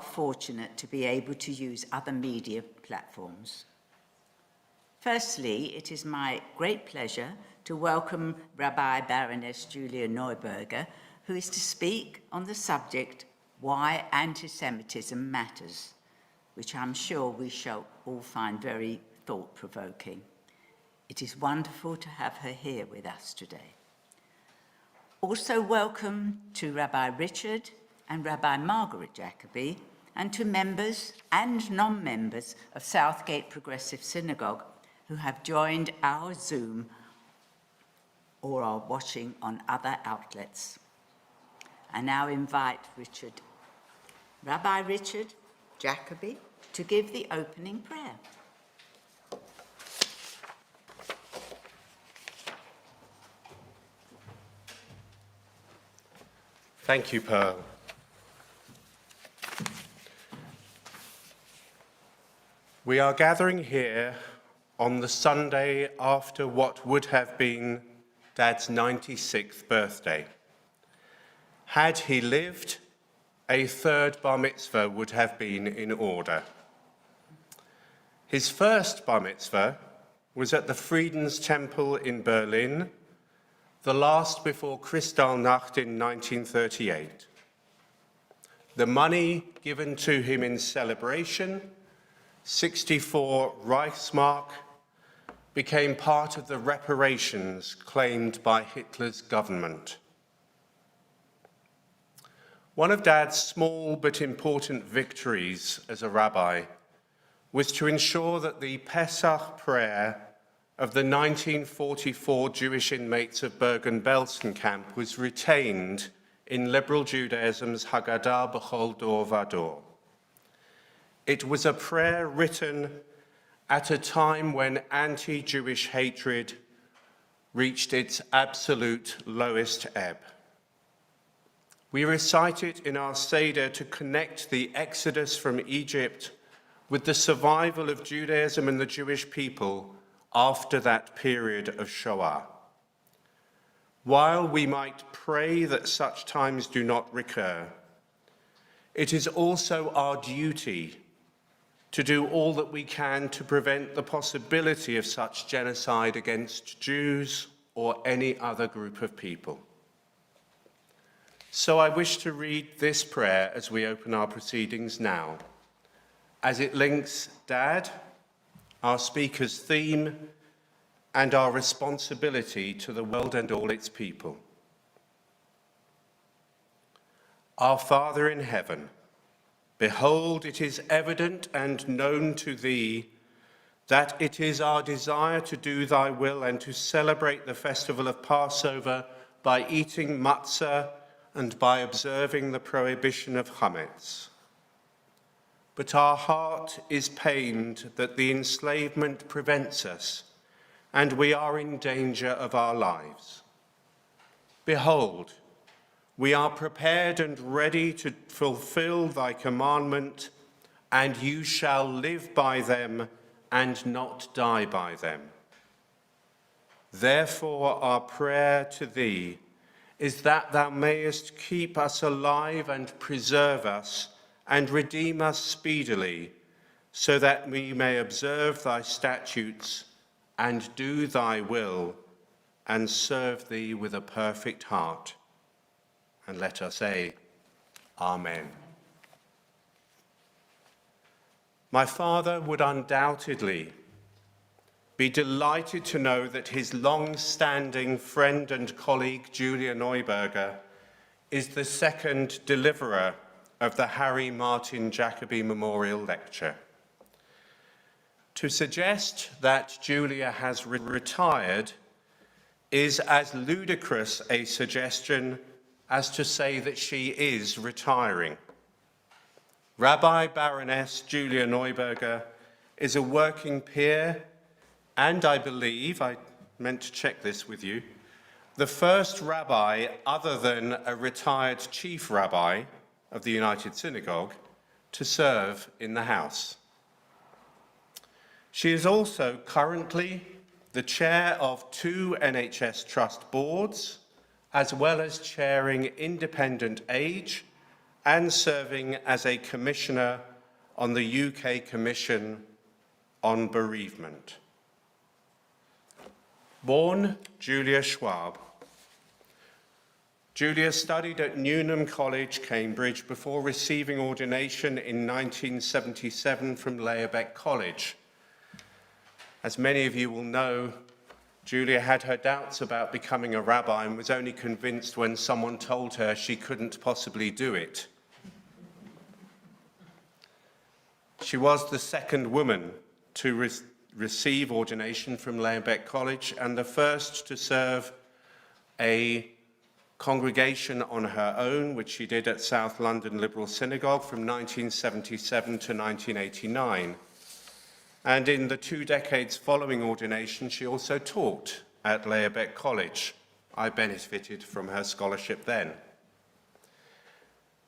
fortunate to be able to use other media platforms. Firstly, it is my great pleasure to welcome Rabbi Baroness Julia Neuberger, who is to speak on the subject, Why Anti-Semitism Matters, which I'm sure we shall all find very thought-provoking. It is wonderful to have her here with us today. Also welcome to Rabbi Richard and Rabbi Margaret Jacobi, and to members and non-members of Southgate Progressive Synagogue who have joined our Zoom or are watching on other outlets. I now invite Rabbi Richard Jacobi to give the opening prayer. Thank you, Pearl. We are gathering here on the Sunday after what would have been Dad's 96th birthday. Had he lived, a third bar mitzvah would have been in order. His first bar mitzvah was at the Friedens Temple in Berlin, the last before Kristallnacht in 1938. The money given to him in celebration, 64 Reichsmark, became part of the reparations claimed by Hitler's government. One of Dad's small but important victories as a rabbi was to ensure that the Pessah Prayer of the 1944 Jewish inmates of Bergen-Belsen camp was retained in liberal Judaism's Haggadah B'chol Dor Vador. It was a prayer written at a time when anti-Jewish hatred reached its absolute lowest ebb. We recite it in our Seder to connect the exodus from Egypt with the survival of Judaism and the Jewish people after that period of Shoah. While we might pray that such times do not recur, it is also our duty to do all that we can to prevent the possibility of such genocide against Jews or any other group of people. So I wish to read this prayer as we open our proceedings now, as it links Dad, our speaker's theme, and our responsibility to the world and all its people. Our Father in heaven, behold, it is evident and known to thee that it is our desire to do thy will and to celebrate the festival of Passover by eating matzah and by observing the prohibition of chametz. But our heart is pained that the enslavement prevents us, and we are in danger of our lives. Behold, we are prepared and ready to fulfill thy commandment, and you shall live by them and not die by them. Therefore, our prayer to thee is that thou mayest keep us alive and preserve us and redeem us speedily, so that we may observe thy statutes and do thy will and serve thee with a perfect heart. And let us say, Amen. My father would undoubtedly be delighted to know that his long-standing friend and colleague, Julia Neuberger, is the second deliverer of the Harry Martin Jacobi Memorial Lecture. To suggest that Julia has retired is as ludicrous a suggestion as to say that she is retiring. Rabbi Baroness Julia Neuberger is a working peer and, I believe, I meant to check this with you, the first rabbi other than a retired chief rabbi of the United Synagogue to serve in the House. She is also currently the chair of 2 NHS Trust boards, as well as chairing Independent Age and serving as a commissioner on the UK Commission on Bereavement. Born Julia Schwab, Julia studied at Newnham College, Cambridge, before receiving ordination in 1977 from Layerbeck College. As many of you will know, Julia had her doubts about becoming a rabbi and was only convinced when someone told her she couldn't possibly do it. She was the second woman to receive ordination from Layerbeck College and the first to serve a congregation on her own, which she did at South London Liberal Synagogue from 1977 to 1989. And in the 2 decades following ordination, she also taught at Layerbeck College. I benefited from her scholarship then.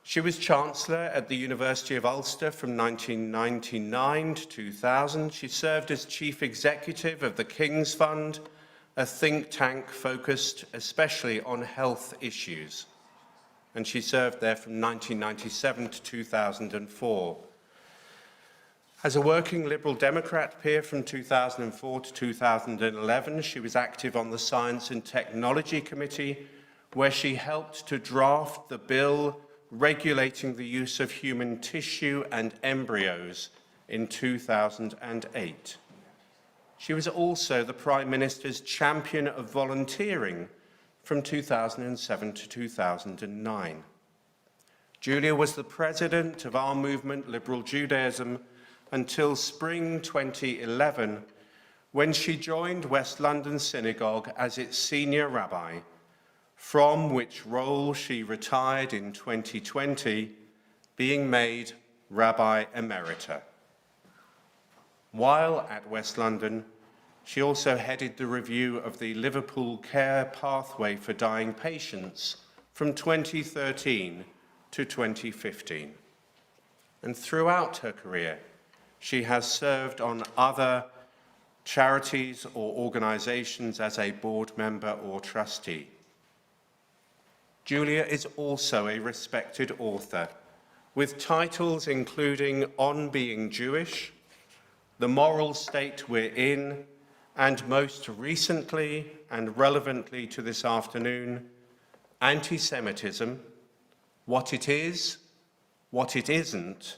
She was Chancellor at the University of Ulster from 1999 to 2000. She served as Chief Executive of the King's Fund, a think tank focused especially on health issues. And she served there from 1997 to 2004. As a working Liberal Democrat peer from 2004 to 2011, she was active on the Science and Technology Committee, where she helped to draft the bill regulating the use of human tissue and embryos in 2008. She was also the Prime Minister's champion of volunteering from 2007 to 2009. Julia was the president of our movement, Liberal Judaism, until spring 2011, when she joined West London Synagogue as its senior rabbi, from which role she retired in 2020, being made Rabbi Emerita. While at West London, she also headed the review of the Liverpool Care Pathway for Dying Patients from 2013 to 2015. And throughout her career, she has served on other charities or organizations as a board member or trustee. Julia is also a respected author, with titles including On Being Jewish, The Moral State We're In, and most recently and relevantly to this afternoon, Anti-Semitism, What It Is, What It Isn't,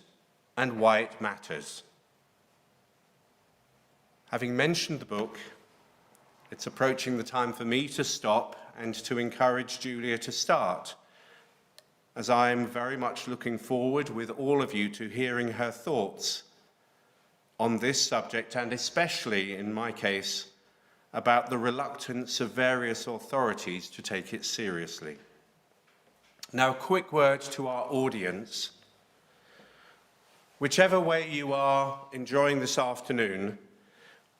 and Why It Matters. Having mentioned the book, it's approaching the time for me to stop and to encourage Julia to start, as I am very much looking forward with all of you to hearing her thoughts on this subject, and especially, in my case, about the reluctance of various authorities to take it seriously. Now, a quick word to our audience. Whichever way you are enjoying this afternoon,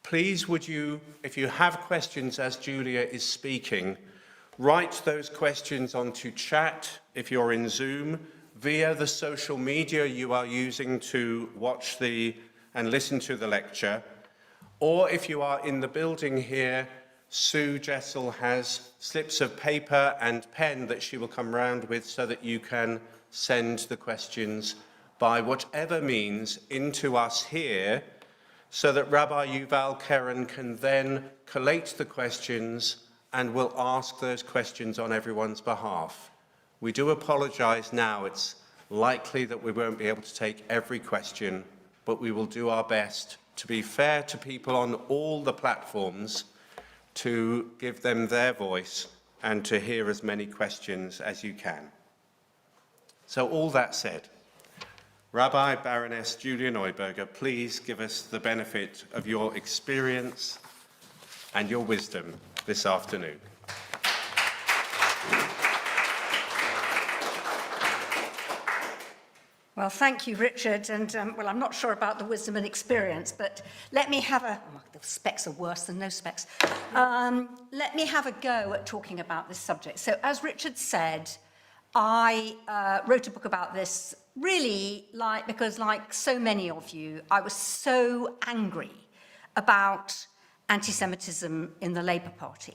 please would you, if you have questions as Julia is speaking, write those questions onto chat if you're in Zoom, via the social media you are using to watch and listen to the lecture, or if you are in the building here, Sue Jessel has slips of paper and pen that she will come round with so that you can send the questions by whatever means into us here, so that Rabbi Yuval Keren can then collate the questions and will ask those questions on everyone's behalf. We do apologize now. It's likely that we won't be able to take every question, but we will do our best to be fair to people on all the platforms, to give them their voice and to hear as many questions as you can. So all that said, Rabbi Baroness Julia Neuberger, please give us the benefit of your experience and your wisdom this afternoon. Well, thank you, Richard. And, well, I'm not sure about the wisdom and experience, but let me have the specs are worse than no specs. Let me have a go at talking about this subject. So, as Richard said, I wrote a book about this really because like so many of you, I was so angry about anti-Semitism in the Labour Party.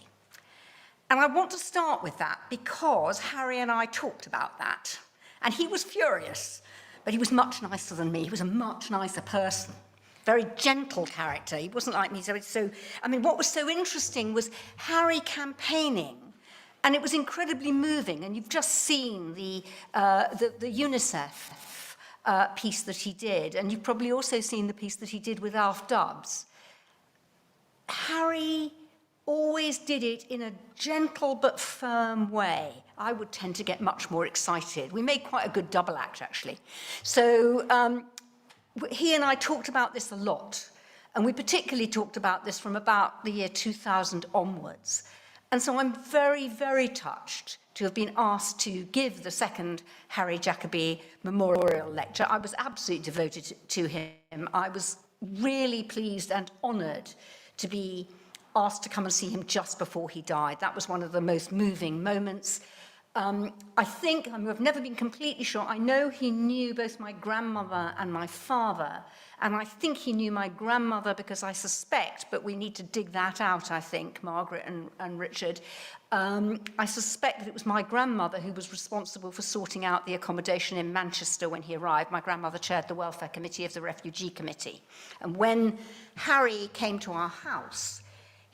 And I want to start with that because Harry and I talked about that. And he was furious, but he was much nicer than me. He was a much nicer person. Very gentle character. He wasn't like me. What was so interesting was Harry campaigning, and it was incredibly moving. And you've just seen the UNICEF piece that he did, and you've probably also seen the piece that he did with Alf Dubs. Harry always did it in a gentle but firm way. I would tend to get much more excited. We made quite a good double act, actually. So he and I talked about this a lot, and we particularly talked about this from about the year 2000 onwards. And so I'm very, very touched to have been asked to give the second Harry Jacobi Memorial Lecture. I was absolutely devoted to him. I was really pleased and honoured to be asked to come and see him just before he died. That was one of the most moving moments. I've never been completely sure. I know he knew both my grandmother and my father, and I think he knew my grandmother because I suspect, but we need to dig that out, I think, Margaret and Richard. I suspect that it was my grandmother who was responsible for sorting out the accommodation in Manchester when he arrived. My grandmother chaired the Welfare Committee of the Refugee Committee. And when Harry came to our house,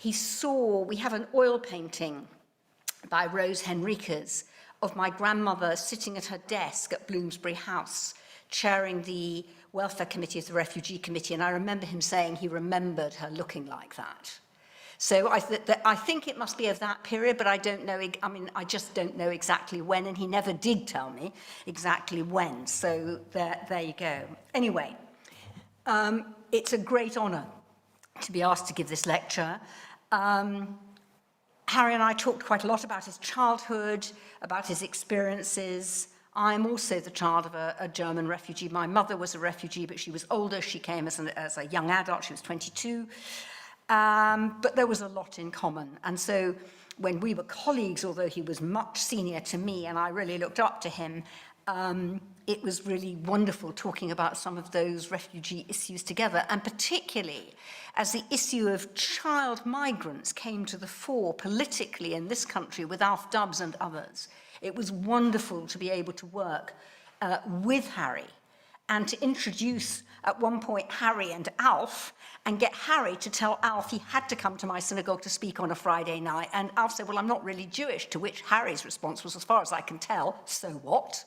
we have an oil painting by Rose Henriquez of my grandmother sitting at her desk at Bloomsbury House, chairing the Welfare Committee of the Refugee Committee, and I remember him saying he remembered her looking like that. So I think it must be of that period, but I don't know, I just don't know exactly when, and he never did tell me exactly when, so there you go. Anyway, it's a great honour to be asked to give this lecture. Harry and I talked quite a lot about his childhood, about his experiences. I'm also the child of a German refugee. My mother was a refugee, but she was older. She came as a young adult. She was 22. But there was a lot in common. And so when we were colleagues, although he was much senior to me and I really looked up to him, it was really wonderful talking about some of those refugee issues together, and particularly as the issue of child migrants came to the fore politically in this country with Alf Dubs and others. It was wonderful to be able to work with Harry and to introduce, at one point, Harry and Alf, and get Harry to tell Alf he had to come to my synagogue to speak on a Friday night. And Alf said, well, I'm not really Jewish, to which Harry's response was, as far as I can tell, so what?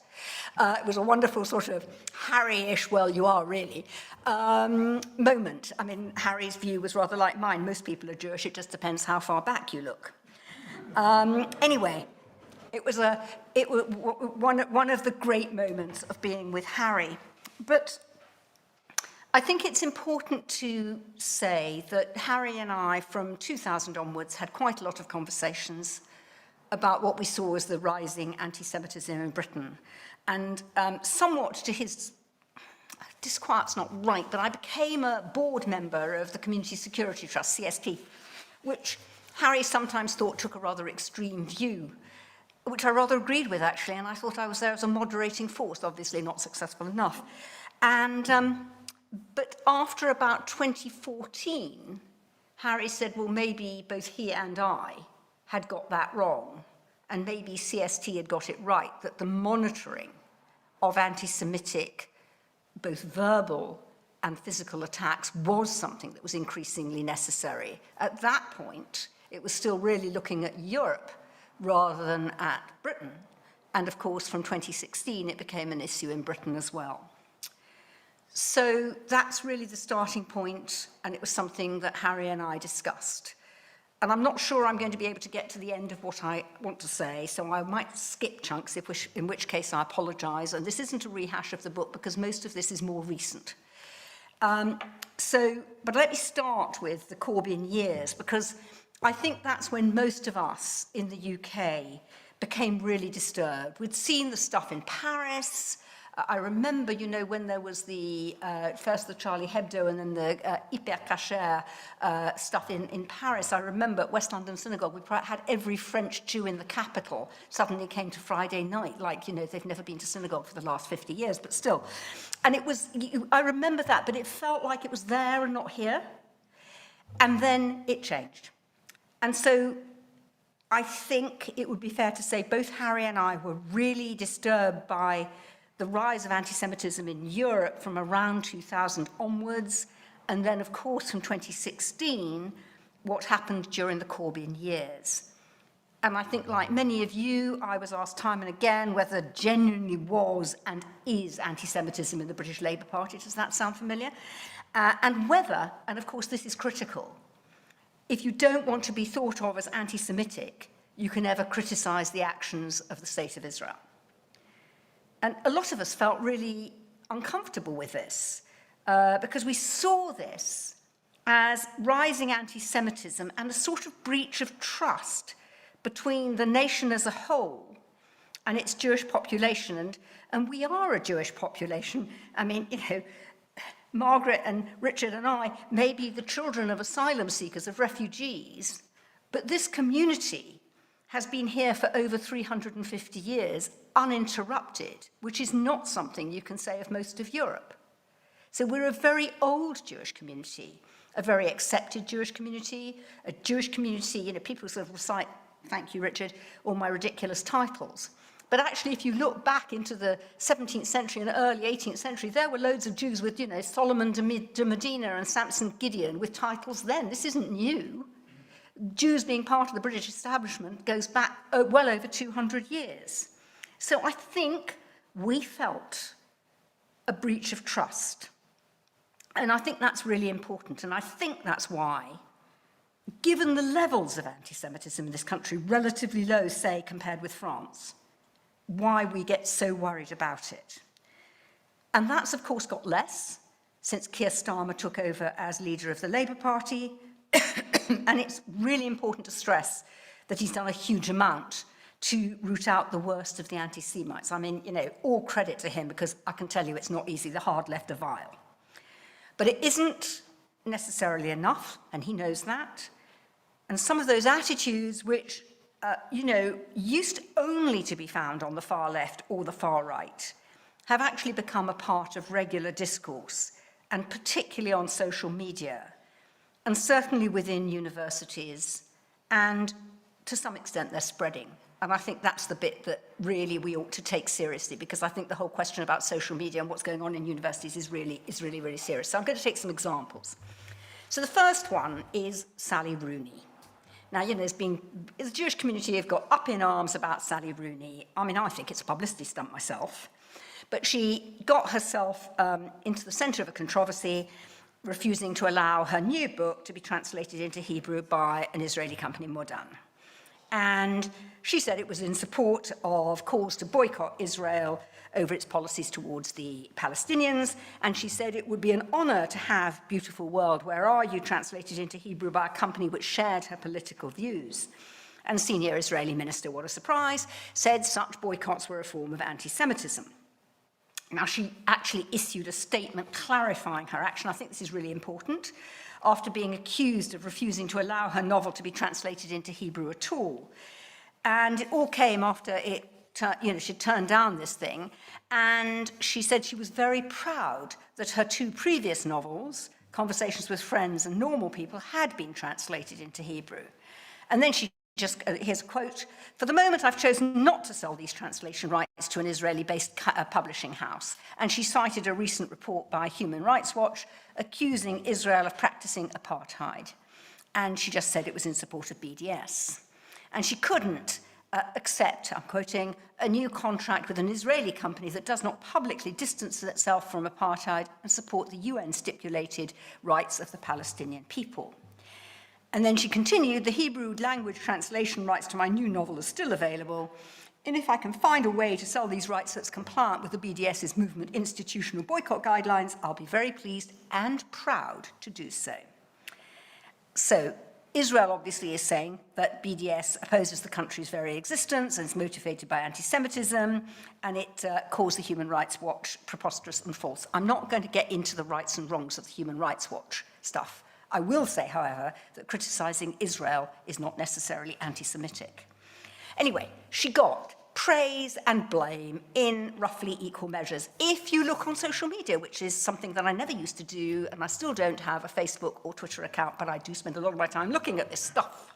It was a wonderful sort of Harry-ish, well, you are really, moment. I mean, Harry's view was rather like mine. Most people are Jewish, it just depends how far back you look. Anyway, it was one of the great moments of being with Harry. But I think it's important to say that Harry and I, from 2000 onwards, had quite a lot of conversations about what we saw as the rising anti-Semitism in Britain. And somewhat to his disquiet's not right, but I became a board member of the Community Security Trust, CST, which Harry sometimes thought took a rather extreme view, which I rather agreed with, actually, and I thought I was there as a moderating force, obviously not successful enough. And but after about 2014, Harry said, well, maybe both he and I had got that wrong, and maybe CST had got it right, that the monitoring of anti-Semitic, both verbal and physical attacks was something that was increasingly necessary. At that point, it was still really looking at Europe rather than at Britain. And of course, from 2016, it became an issue in Britain as well. So that's really the starting point, and it was something that Harry and I discussed. And I'm not sure I'm going to be able to get to the end of what I want to say, so I might skip chunks, in which case I apologise. And this isn't a rehash of the book, because most of this is more recent. But let me start with the Corbyn years, because I think that's when most of us in the UK became really disturbed. We'd seen the stuff in Paris. I remember, you know, when there was first the Charlie Hebdo and then the Hyper Cacher stuff in Paris. I remember at West London Synagogue, we had every French Jew in the capital suddenly came to Friday night, like, you know, they've never been to synagogue for the last 50 years, but still. And it was, I remember that, but it felt like it was there and not here. And then it changed. And so I think it would be fair to say both Harry and I were really disturbed by the rise of anti-Semitism in Europe from around 2000 onwards, and then, of course, from 2016, what happened during the Corbyn years. And I think, like many of you, I was asked time and again whether genuinely was and is anti-Semitism in the British Labour Party. Does that sound familiar? And whether, and of course this is critical, if you don't want to be thought of as anti-Semitic, you can never criticise the actions of the State of Israel. And a lot of us felt really uncomfortable with this because we saw this as rising anti-Semitism and a sort of breach of trust between the nation as a whole and its Jewish population. And we are a Jewish population. I mean, you know, Margaret and Richard and I may be the children of asylum seekers, of refugees, but this community has been here for over 350 years, uninterrupted, which is not something you can say of most of Europe. So we're a very old Jewish community, a very accepted Jewish community, a Jewish community, you know, people sort of recite, thank you, Richard, all my ridiculous titles. But actually, if you look back into the 17th century and early 18th century, there were loads of Jews with, you know, Solomon de Medina and Samson Gideon with titles then. This isn't new. Jews being part of the British establishment goes back well over 200 years. So I think we felt a breach of trust. And I think that's really important. And I think that's why, given the levels of anti-Semitism in this country, relatively low, say, compared with France, why we get so worried about it. And that's, of course, got less since Keir Starmer took over as leader of the Labour Party. And it's really important to stress that he's done a huge amount to root out the worst of the anti-Semites. I mean, you know, all credit to him, because I can tell you it's not easy. The hard left are vile. But it isn't necessarily enough, and he knows that. And some of those attitudes which, you know, used only to be found on the far left or the far right, have actually become a part of regular discourse, and particularly on social media, and certainly within universities, and to some extent they're spreading. And I think that's the bit that really we ought to take seriously, because I think the whole question about social media and what's going on in universities is really, really serious. So I'm going to take some examples. So the first one is Sally Rooney. Now, you know, the Jewish community have got up in arms about Sally Rooney. I mean, I think it's a publicity stunt myself. But she got herself into the centre of a controversy, refusing to allow her new book to be translated into Hebrew by an Israeli company, Modern. And she said it was in support of calls to boycott Israel over its policies towards the Palestinians. And she said it would be an honor to have Beautiful World, Where Are You, translated into Hebrew by a company which shared her political views. And senior Israeli minister, what a surprise, said such boycotts were a form of anti-Semitism. Now, she actually issued a statement clarifying her action. I think this is really important, after being accused of refusing to allow her novel to be translated into Hebrew at all. And it all came after she turned down this thing, and she said she was very proud that her two previous novels, Conversations with Friends and Normal People, had been translated into Hebrew. And then she here's a quote, "For the moment, I've chosen not to sell these translation rights to an Israeli-based publishing house." And she cited a recent report by Human Rights Watch accusing Israel of practicing apartheid. And she just said it was in support of BDS. And she couldn't accept, I'm quoting, "a new contract with an Israeli company that does not publicly distance itself from apartheid and support the UN-stipulated rights of the Palestinian people." And then she continued, "The Hebrew language translation rights to my new novel are still available. And if I can find a way to sell these rights that's compliant with the BDS's movement institutional boycott guidelines, I'll be very pleased and proud to do so." So Israel obviously is saying that BDS opposes the country's very existence and is motivated by anti-Semitism, and it calls the Human Rights Watch preposterous and false. I'm not going to get into the rights and wrongs of the Human Rights Watch stuff. I will say, however, that criticising Israel is not necessarily anti-Semitic. Anyway, she got praise and blame in roughly equal measures. If you look on social media, which is something that I never used to do, and I still don't have a Facebook or Twitter account, but I do spend a lot of my time looking at this stuff.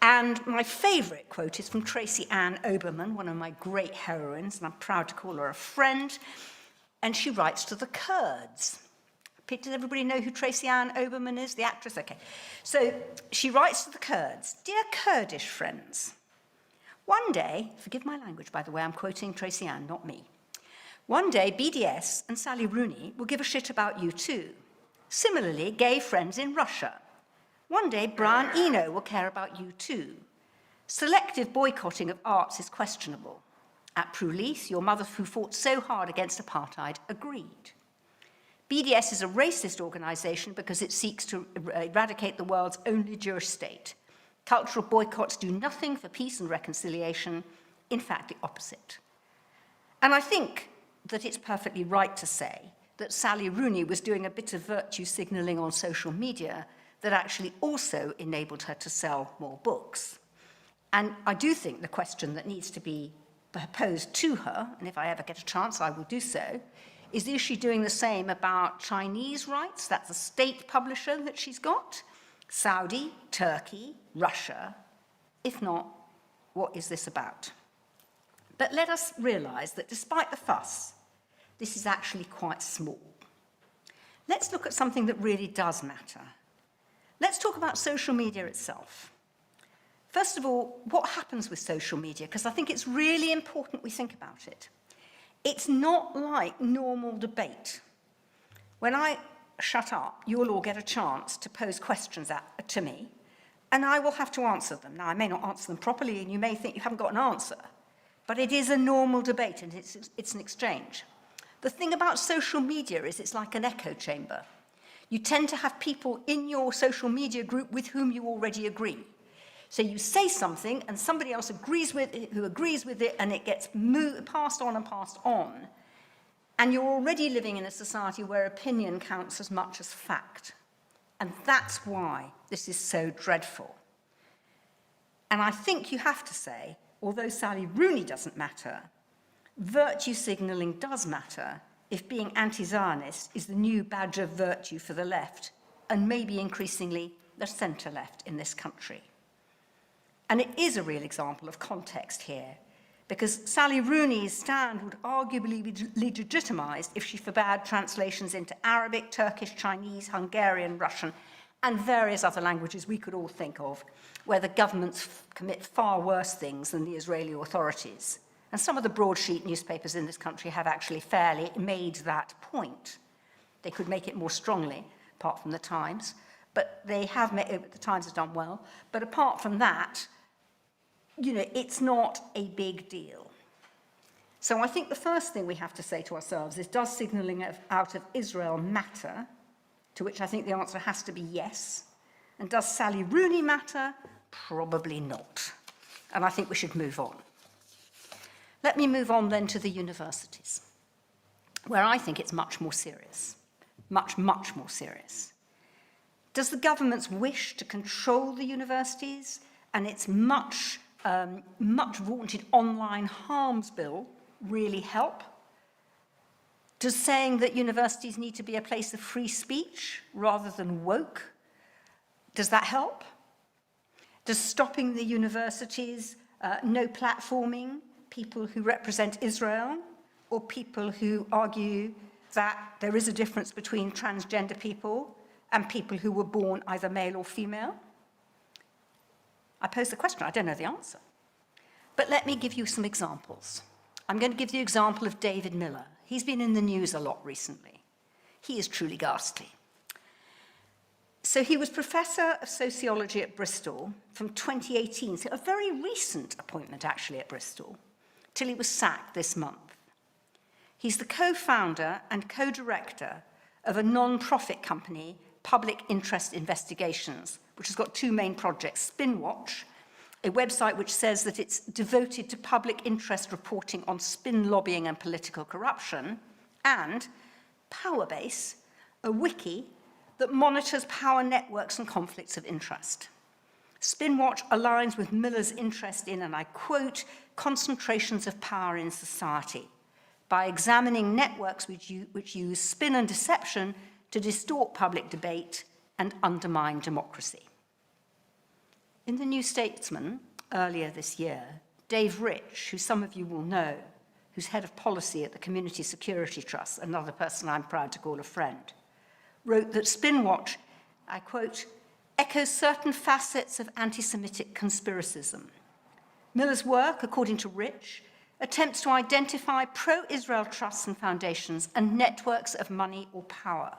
And my favourite quote is from Tracy Ann Oberman, one of my great heroines, and I'm proud to call her a friend. And she writes to the Kurds. Does everybody know who Tracy Ann Oberman is, the actress? Okay. So she writes to the Kurds, "Dear Kurdish friends, one day," forgive my language, by the way, I'm quoting Tracy Ann, not me. "One day, BDS and Sally Rooney will give a shit about you too. Similarly, gay friends in Russia. One day, Brian Eno will care about you too. Selective boycotting of arts is questionable. At Prulis, your mother who fought so hard against apartheid agreed. BDS is a racist organization because it seeks to eradicate the world's only Jewish state. Cultural boycotts do nothing for peace and reconciliation, in fact, the opposite." And I think that it's perfectly right to say that Sally Rooney was doing a bit of virtue signaling on social media that actually also enabled her to sell more books. And I do think the question that needs to be posed to her, and if I ever get a chance, I will do so, is she doing the same about Chinese rights? That's a state publisher that she's got. Saudi, Turkey, Russia. If not, what is this about? But let us realize that despite the fuss, this is actually quite small. Let's look at something that really does matter. Let's talk about social media itself. First of all, what happens with social media? Because I think it's really important we think about it. It's not like normal debate. When I shut up, you'll all get a chance to pose questions to me, and I will have to answer them. Now, I may not answer them properly, and you may think you haven't got an answer, but it is a normal debate, and it's an exchange. The thing about social media is it's like an echo chamber. You tend to have people in your social media group with whom you already agree. So you say something and somebody else agrees with it, and it gets passed on and passed on. And you're already living in a society where opinion counts as much as fact. And that's why this is so dreadful. And I think you have to say, although Sally Rooney doesn't matter, virtue signalling does matter if being anti-Zionist is the new badge of virtue for the left, and maybe increasingly the centre-left in this country. And it is a real example of context here, because Sally Rooney's stand would arguably be legitimised if she forbade translations into Arabic, Turkish, Chinese, Hungarian, Russian, and various other languages we could all think of, where the governments commit far worse things than the Israeli authorities. And some of the broadsheet newspapers in this country have actually fairly made that point. They could make it more strongly, apart from the Times, but they have made it, the Times has done well. But apart from that, you know, it's not a big deal. So I think the first thing we have to say to ourselves is, does signalling out of Israel matter? To which I think the answer has to be yes. And does Sally Rooney matter? Probably not. And I think we should move on. Let me move on then to the universities, where I think it's much more serious, much, much more serious. Does the government's wish to control the universities and its much vaunted online harms bill really help? Does saying that universities need to be a place of free speech rather than woke, does that help? Does stopping the universities, no platforming, people who represent Israel, or people who argue that there is a difference between transgender people and people who were born either male or female? I pose the question, I don't know the answer. But let me give you some examples. I'm going to give you the example of David Miller. He's been in the news a lot recently. He is truly ghastly. So he was Professor of Sociology at Bristol from 2018, so a very recent appointment actually at Bristol, till he was sacked this month. He's the co-founder and co-director of a non-profit company, Public Interest Investigations, which has got two main projects: Spinwatch, a website which says that it's devoted to public interest reporting on spin lobbying and political corruption, and Powerbase, a wiki that monitors power networks and conflicts of interest. Spinwatch aligns with Miller's interest in, and I quote, concentrations of power in society by examining networks which use spin and deception to distort public debate and undermine democracy. In the New Statesman, earlier this year, Dave Rich, who some of you will know, who's head of policy at the Community Security Trust, another person I'm proud to call a friend, wrote that Spinwatch, I quote, echoes certain facets of anti-Semitic conspiracism. Miller's work, according to Rich, attempts to identify pro-Israel trusts and foundations and networks of money or power,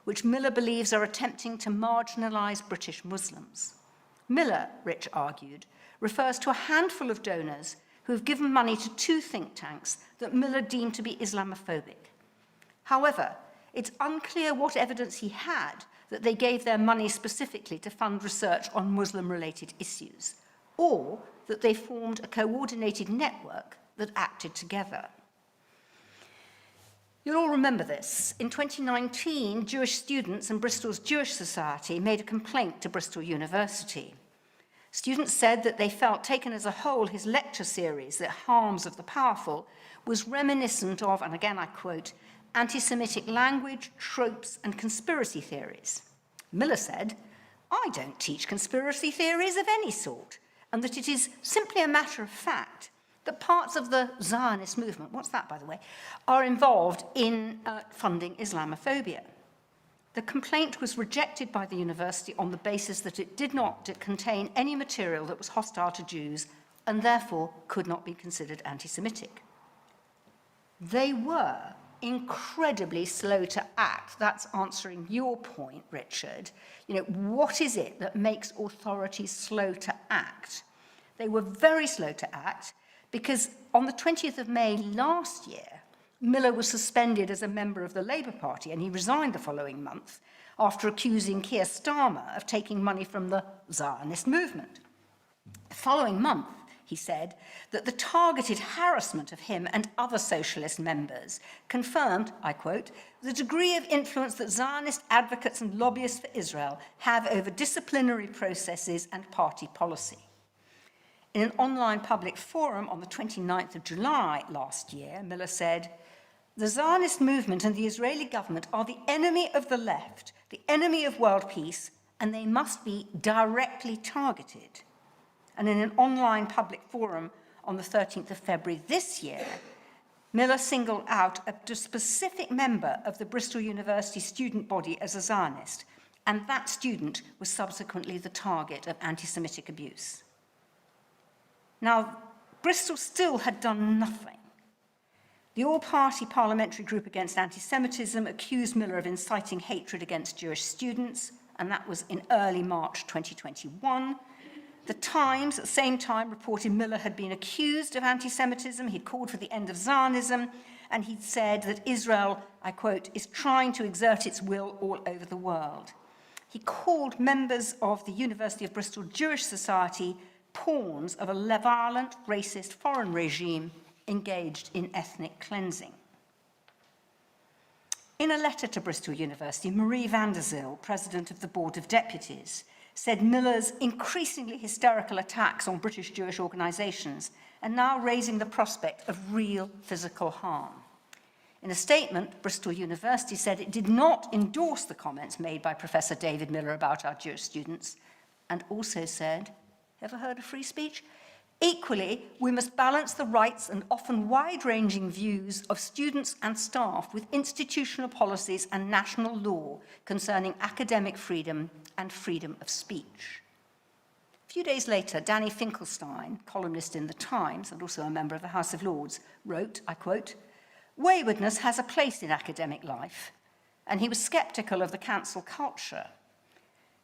which Miller believes are attempting to marginalize British Muslims. Miller, Rich argued, refers to a handful of donors who have given money to 2 think tanks that Miller deemed to be Islamophobic. However, it's unclear what evidence he had that they gave their money specifically to fund research on Muslim-related issues, or that they formed a coordinated network that acted together. You'll all remember this. In 2019, Jewish students and Bristol's Jewish Society made a complaint to Bristol University. Students said that they felt, taken as a whole, his lecture series, The Harms of the Powerful, was reminiscent of, and again I quote, anti-Semitic language, tropes, and conspiracy theories. Miller said, I don't teach conspiracy theories of any sort, and that it is simply a matter of fact that parts of the Zionist movement, what's that, by the way, are involved in funding Islamophobia. The complaint was rejected by the university on the basis that it did not contain any material that was hostile to Jews and therefore could not be considered anti-Semitic. They were incredibly slow to act. That's answering your point, Richard. You know, what is it that makes authorities slow to act? They were very slow to act because on the 20th of May last year, Miller was suspended as a member of the Labour Party, and he resigned the following month after accusing Keir Starmer of taking money from the Zionist movement. The following month, he said that the targeted harassment of him and other socialist members confirmed, I quote, the degree of influence that Zionist advocates and lobbyists for Israel have over disciplinary processes and party policy. In an online public forum on the 29th of July last year, Miller said, the Zionist movement and the Israeli government are the enemy of the left, the enemy of world peace, and they must be directly targeted. And in an online public forum on the 13th of February this year, Miller singled out a specific member of the Bristol University student body as a Zionist, and that student was subsequently the target of anti-Semitic abuse. Now, Bristol still had done nothing. The all-party parliamentary group against anti-Semitism accused Miller of inciting hatred against Jewish students, and that was in early March 2021. The Times, at the same time, reported Miller had been accused of anti-Semitism. He'd called for the end of Zionism, and he'd said that Israel, I quote, is trying to exert its will all over the world. He called members of the University of Bristol Jewish Society pawns of a violent, racist foreign regime engaged in ethnic cleansing. In a letter to Bristol University, Marie van der Zyl, president of the Board of Deputies, said Miller's increasingly hysterical attacks on British Jewish organisations are now raising the prospect of real physical harm. In a statement, Bristol University said it did not endorse the comments made by Professor David Miller about our Jewish students, and also said, ever heard of free speech? Equally, we must balance the rights and often wide-ranging views of students and staff with institutional policies and national law concerning academic freedom and freedom of speech. A few days later, Danny Finkelstein, columnist in The Times and also a member of the House of Lords, wrote, I quote, waywardness has a place in academic life, and he was sceptical of the cancel culture.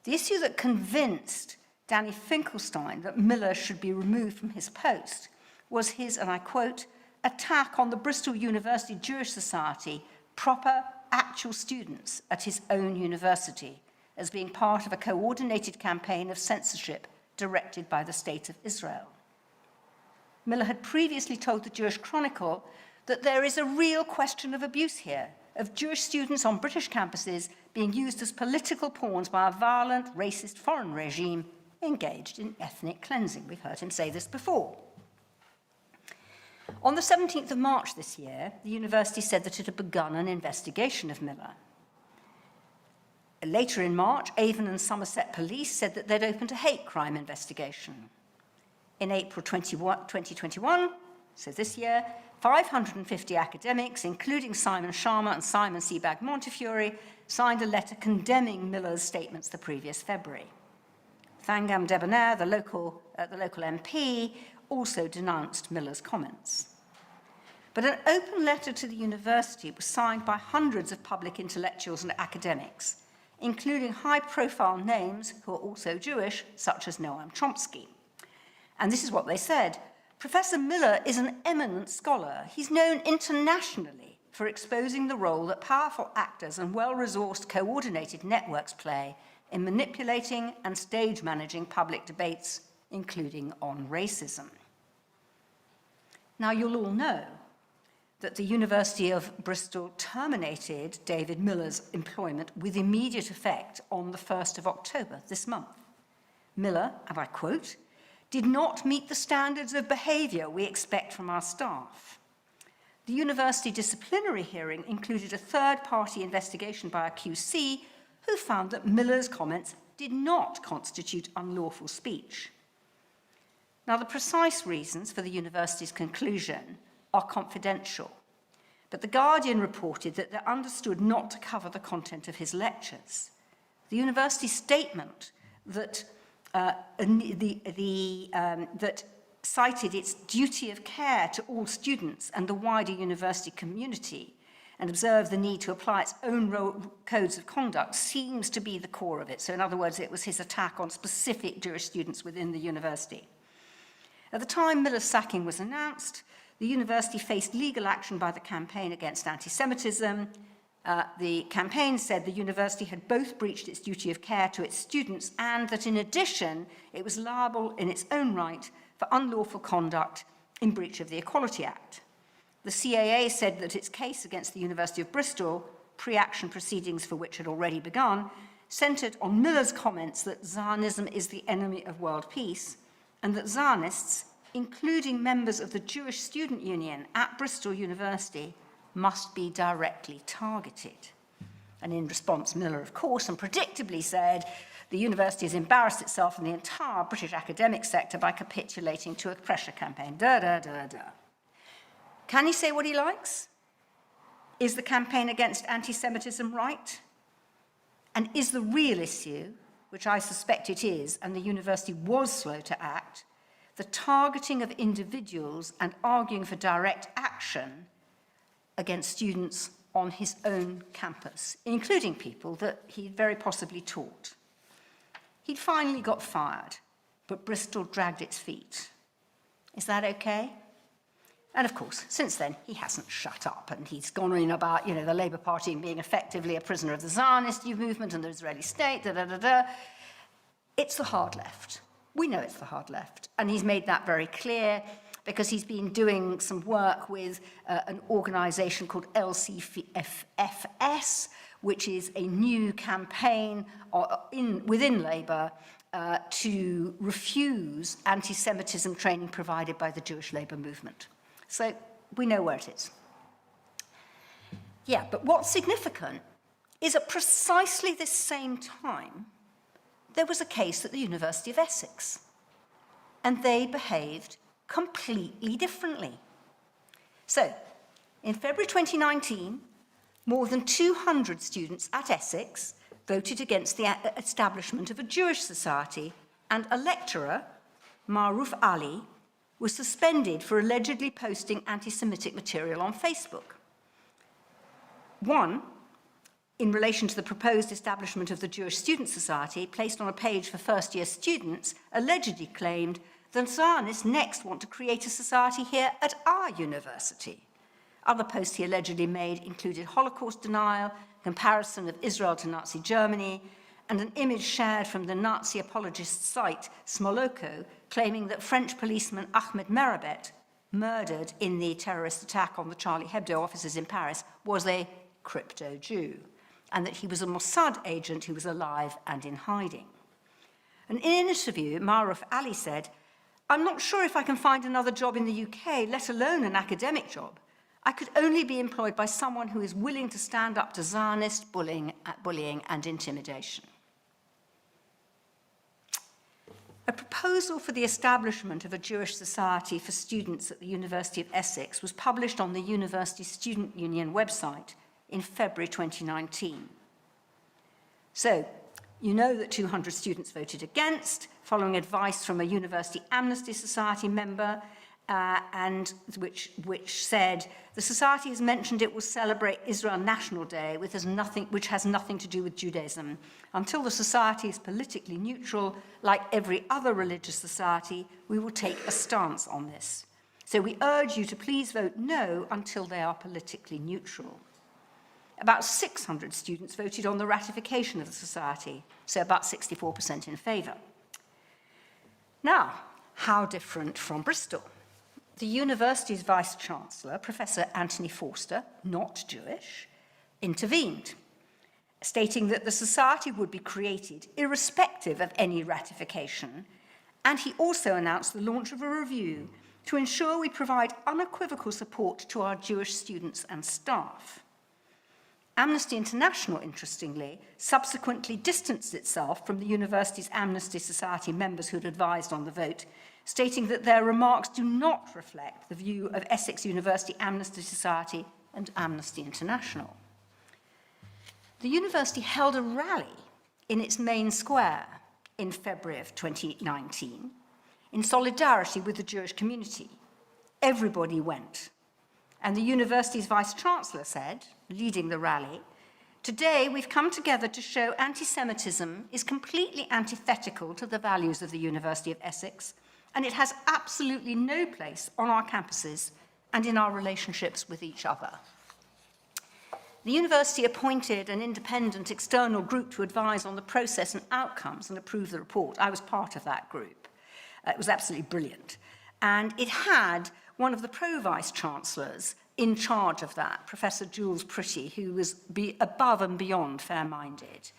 The issue that convinced Danny Finkelstein that Miller should be removed from his post was his, and I quote, attack on the Bristol University Jewish Society, proper, actual students at his own university, as being part of a coordinated campaign of censorship directed by the State of Israel. Miller had previously told the Jewish Chronicle that there is a real question of abuse here, of Jewish students on British campuses being used as political pawns by a violent, racist foreign regime engaged in ethnic cleansing. We've heard him say this before. On the 17th of March this year, the university said that it had begun an investigation of Miller. Later in March, Avon and Somerset police said that they'd opened a hate crime investigation. In April 2021, so this year, 550 academics, including Simon Sharma and Simon Sebag Montefiore, signed a letter condemning Miller's statements the previous February. Thangam Debonair, the local MP, also denounced Miller's comments. But an open letter to the university was signed by hundreds of public intellectuals and academics, including high-profile names who are also Jewish, such as Noam Chomsky. And this is what they said: Professor Miller is an eminent scholar. He's known internationally for exposing the role that powerful actors and well-resourced coordinated networks play in manipulating and stage managing public debates, including on racism. Now, you'll all know that the University of Bristol terminated David Miller's employment with immediate effect on the 1st of October this month. Miller, and I quote, "did not meet the standards of behaviour we expect from our staff." The university disciplinary hearing included a third-party investigation by a QC who found that Miller's comments did not constitute unlawful speech. Now, the precise reasons for the university's conclusion are confidential, but The Guardian reported that they're understood not to cover the content of his lectures. The university statement that that cited its duty of care to all students and the wider university community and observed the need to apply its own codes of conduct seems to be the core of it. So in other words, it was his attack on specific Jewish students within the university. At the time Miller's sacking was announced, the university faced legal action by the Campaign Against Anti-Semitism. The campaign said the university had both breached its duty of care to its students and that in addition, it was liable in its own right for unlawful conduct in breach of the Equality Act. The CAA said that its case against the University of Bristol, pre-action proceedings for which had already begun, centred on Miller's comments that Zionism is the enemy of world peace and that Zionists, including members of the Jewish Student Union at Bristol University, must be directly targeted. And in response, Miller, of course, and predictably said, the university has embarrassed itself and the entire British academic sector by capitulating to a pressure campaign. Can he say what he likes? Is the campaign against anti-Semitism right? And is the real issue, which I suspect it is, and the university was slow to act, the targeting of individuals and arguing for direct action against students on his own campus, including people that he very possibly taught? He'd finally got fired, but Bristol dragged its feet. Is that okay? And of course, since then, he hasn't shut up, and he's gone in about, the Labour Party being effectively a prisoner of the Zionist movement and the Israeli state, It's the hard left. We know it's the hard left, and he's made that very clear because he's been doing some work with an organisation called LCFS, which is a new campaign within Labour to refuse anti-Semitism training provided by the Jewish Labour movement. So we know where it is. Yeah, but what's significant is at precisely this same time, there was a case at the University of Essex, and they behaved completely differently. So, in February 2019, more than 200 students at Essex voted against the establishment of a Jewish society, and a lecturer, Maruf Ali, was suspended for allegedly posting anti-Semitic material on Facebook. One, in relation to the proposed establishment of the Jewish Student Society, placed on a page for first-year students, allegedly claimed that Zionists next want to create a society here at our university. Other posts he allegedly made included Holocaust denial, comparison of Israel to Nazi Germany, and an image shared from the Nazi apologist site Smoloko, claiming that French policeman Ahmed Merabet, murdered in the terrorist attack on the Charlie Hebdo offices in Paris, was a crypto Jew, and that he was a Mossad agent who was alive and in hiding. And in an interview, Maruf Ali said, "I'm not sure if I can find another job in the UK, let alone an academic job. I could only be employed by someone who is willing to stand up to Zionist bullying and intimidation. A proposal for the establishment of a Jewish society for students at the University of Essex was published on the University Student Union website in February 2019. So, you know that 200 students voted against, following advice from a University Amnesty Society member, and which said, the society has mentioned it will celebrate Israel National Day, which has nothing to do with Judaism. Until the society is politically neutral, like every other religious society, we will take a stance on this. So we urge you to please vote no until they are politically neutral. About 600 students voted on the ratification of the society, so about 64% in favour. Now, how different from Bristol? The university's vice-chancellor, Professor Anthony Forster, not Jewish, intervened, stating that the society would be created irrespective of any ratification, and he also announced the launch of a review to ensure we provide unequivocal support to our Jewish students and staff. Amnesty International, interestingly, subsequently distanced itself from the university's Amnesty Society members who had advised on the vote, stating that their remarks do not reflect the view of Essex University Amnesty Society and Amnesty International. The university held a rally in its main square in February of 2019 in solidarity with the Jewish community. Everybody went. And the university's vice-chancellor said, leading the rally, "Today we've come together to show anti-Semitism is completely antithetical to the values of the University of Essex, and it has absolutely no place on our campuses and in our relationships with each other." The university appointed an independent external group to advise on the process and outcomes and approve the report. I was part of that group. It was absolutely brilliant. And it had one of the pro-vice-chancellors in charge of that, Professor Jules Pretty, who was above and beyond fair-minded.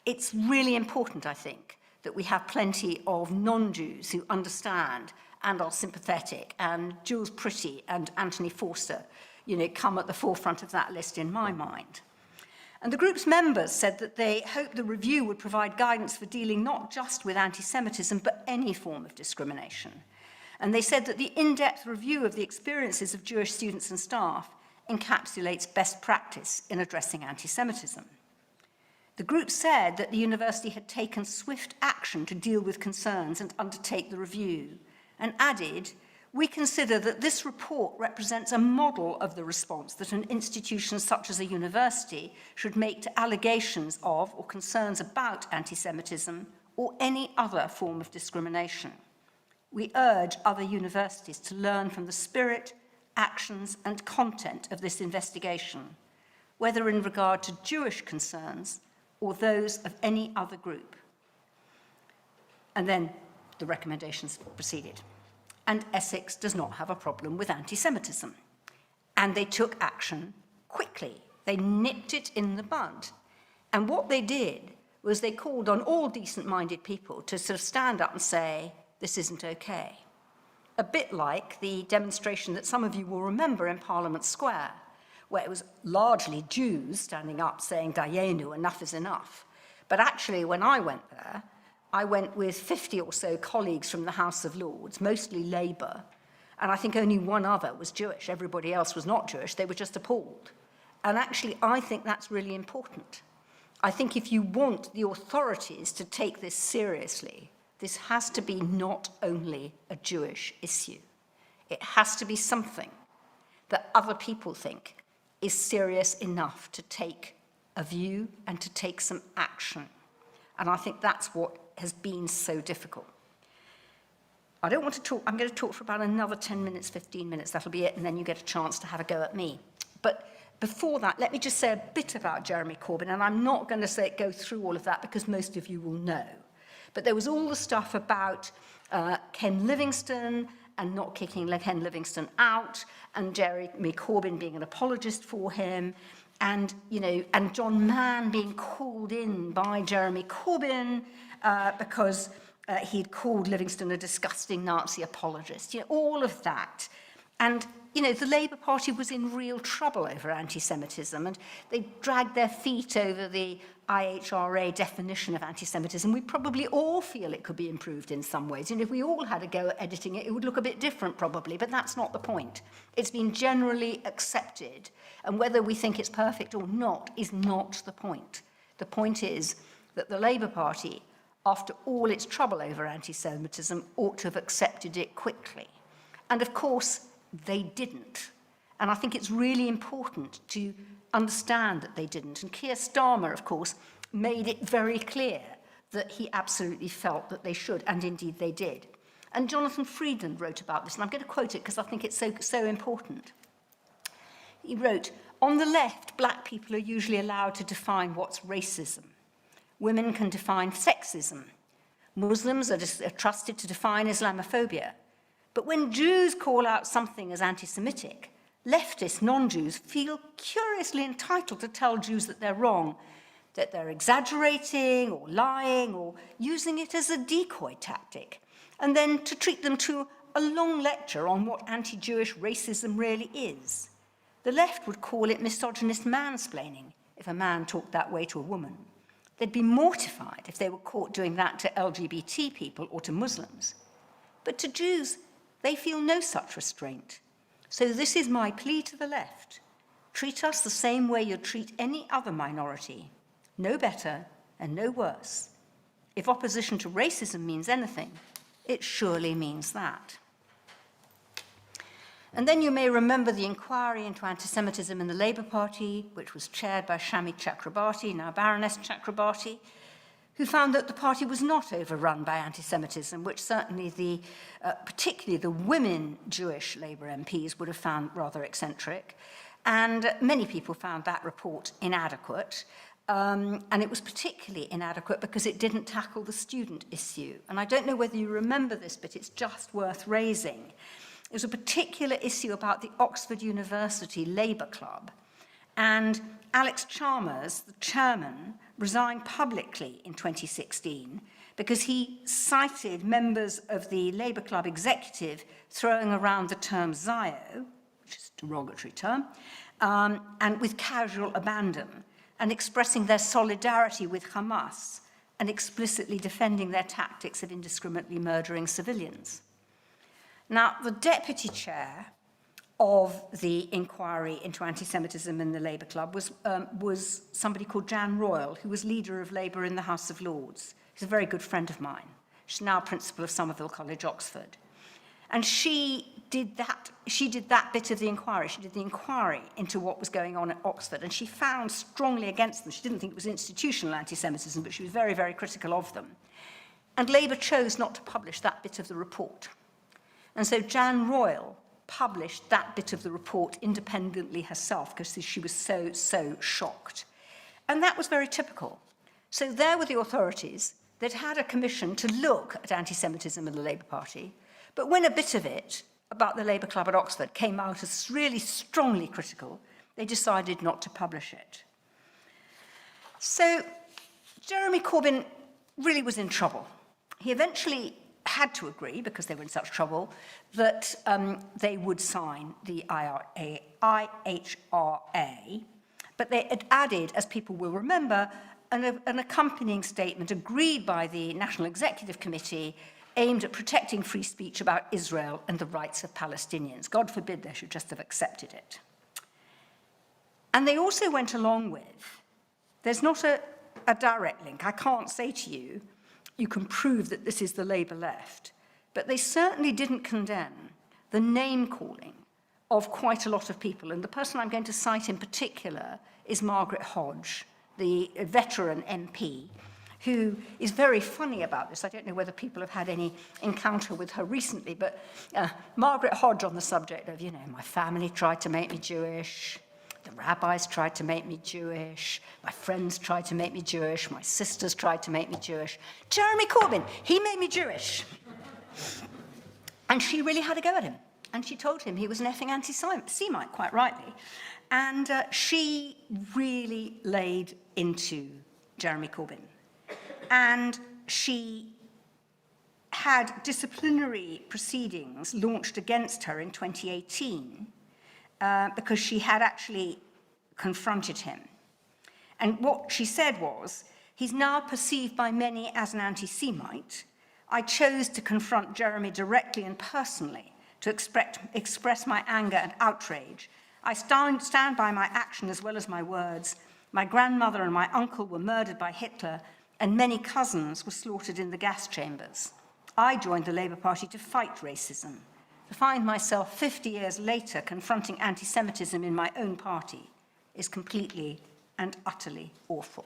It's really important, I think, that we have plenty of non-Jews who understand and are sympathetic, and Jules Pretty and Anthony Forster, come at the forefront of that list in my mind. And the group's members said that they hoped the review would provide guidance for dealing not just with anti-Semitism, but any form of discrimination. And they said that the in-depth review of the experiences of Jewish students and staff encapsulates best practice in addressing anti-Semitism. The group said that the university had taken swift action to deal with concerns and undertake the review, and added, "We consider that this report represents a model of the response that an institution such as a university should make to allegations of or concerns about anti-Semitism or any other form of discrimination. We urge other universities to learn from the spirit, actions, and content of this investigation, whether in regard to Jewish concerns or those of any other group." And then the recommendations proceeded. And Essex does not have a problem with anti-Semitism. And they took action quickly. They nipped it in the bud. And what they did was they called on all decent-minded people to sort of stand up and say, this isn't okay. A bit like the demonstration that some of you will remember in Parliament Square, where it was largely Jews standing up saying, Dayenu, enough is enough. But actually, when I went there, I went with 50 or so colleagues from the House of Lords, mostly Labour, and I think only one other was Jewish. Everybody else was not Jewish. They were just appalled. And actually, I think that's really important. I think if you want the authorities to take this seriously, this has to be not only a Jewish issue. It has to be something that other people think is serious enough to take a view and to take some action. And I think that's what has been so difficult. I don't want to talk, I'm going to talk for about another 10 minutes, 15 minutes, that'll be it, and then you get a chance to have a go at me. But before that, let me just say a bit about Jeremy Corbyn, and I'm not going to go through all of that because most of you will know. But there was all the stuff about Ken Livingstone and not kicking Ken Livingstone out, and Jeremy Corbyn being an apologist for him, and, and John Mann being called in by Jeremy Corbyn because he'd called Livingstone a disgusting Nazi apologist, all of that. And you know, the Labour Party was in real trouble over anti-Semitism, and they dragged their feet over the IHRA definition of anti-Semitism. We probably all feel it could be improved in some ways. And if we all had a go at editing it, it would look a bit different probably, but that's not the point. It's been generally accepted, and whether we think it's perfect or not is not the point. The point is that the Labour Party, after all its trouble over anti-Semitism, ought to have accepted it quickly. And of course, they didn't. And I think it's really important to understand that they didn't. And Keir Starmer, of course, made it very clear that he absolutely felt that they should, and indeed they did. And Jonathan Friedland wrote about this, and I'm going to quote it because I think it's so important. He wrote, "On the left, black people are usually allowed to define what's racism. Women can define sexism. Muslims are trusted to define Islamophobia. But when Jews call out something as anti-Semitic, leftist non-Jews feel curiously entitled to tell Jews that they're wrong, that they're exaggerating or lying or using it as a decoy tactic, and then to treat them to a long lecture on what anti-Jewish racism really is. The left would call it misogynist mansplaining if a man talked that way to a woman. They'd be mortified if they were caught doing that to LGBT people or to Muslims. But to Jews, they feel no such restraint. So this is my plea to the left. Treat us the same way you'd treat any other minority, no better and no worse. If opposition to racism means anything, it surely means that." And then you may remember the inquiry into anti-Semitism in the Labour Party, which was chaired by Shami Chakrabarti, now Baroness Chakrabarti, who found that the party was not overrun by anti-Semitism, which certainly particularly the women Jewish Labour MPs would have found rather eccentric. And many people found that report inadequate. And it was particularly inadequate because it didn't tackle the student issue. And I don't know whether you remember this, but it's just worth raising. It was a particular issue about the Oxford University Labour Club. And Alex Chalmers, the chairman, resigned publicly in 2016 because he cited members of the Labour Club executive throwing around the term Zio, which is a derogatory term, and with casual abandon, and expressing their solidarity with Hamas and explicitly defending their tactics of indiscriminately murdering civilians. Now, the deputy chair of the inquiry into anti-Semitism in the Labour Club was somebody called Jan Royal, who was leader of Labour in the House of Lords. She's a very good friend of mine. She's now principal of Somerville College, Oxford. And she did that bit of the inquiry. She did the inquiry into what was going on at Oxford, and she found strongly against them. She didn't think it was institutional anti-Semitism, but she was very, very critical of them. And Labour chose not to publish that bit of the report. And so Jan Royal published that bit of the report independently herself because she was so shocked. And that was very typical. So there were the authorities that had a commission to look at anti-Semitism in the Labour Party, but when a bit of it about the Labour Club at Oxford came out as really strongly critical, they decided not to publish it. So Jeremy Corbyn really was in trouble. He eventually had to agree, because they were in such trouble, that they would sign the IHRA, but they had added, as people will remember, an accompanying statement agreed by the National Executive Committee aimed at protecting free speech about Israel and the rights of Palestinians. God forbid they should just have accepted it. And they also went along with, there's not a direct link. I can't say to you, you can prove that this is the Labour left, but they certainly didn't condemn the name-calling of quite a lot of people. And the person I'm going to cite in particular is Margaret Hodge, the veteran MP, who is very funny about this. I don't know whether people have had any encounter with her recently, but Margaret Hodge on the subject of, my family tried to make me Jewish, the rabbis tried to make me Jewish, my friends tried to make me Jewish, my sisters tried to make me Jewish. Jeremy Corbyn, he made me Jewish. And she really had a go at him. And she told him he was an effing anti-Semite, quite rightly. And she really laid into Jeremy Corbyn. And she had disciplinary proceedings launched against her in 2018 because she had actually confronted him. And what she said was, he's now perceived by many as an anti-Semite. I chose to confront Jeremy directly and personally to express my anger and outrage. I stand by my action as well as my words. My grandmother and my uncle were murdered by Hitler, and many cousins were slaughtered in the gas chambers. I joined the Labour Party to fight racism. To find myself 50 years later confronting anti-Semitism in my own party is completely and utterly awful.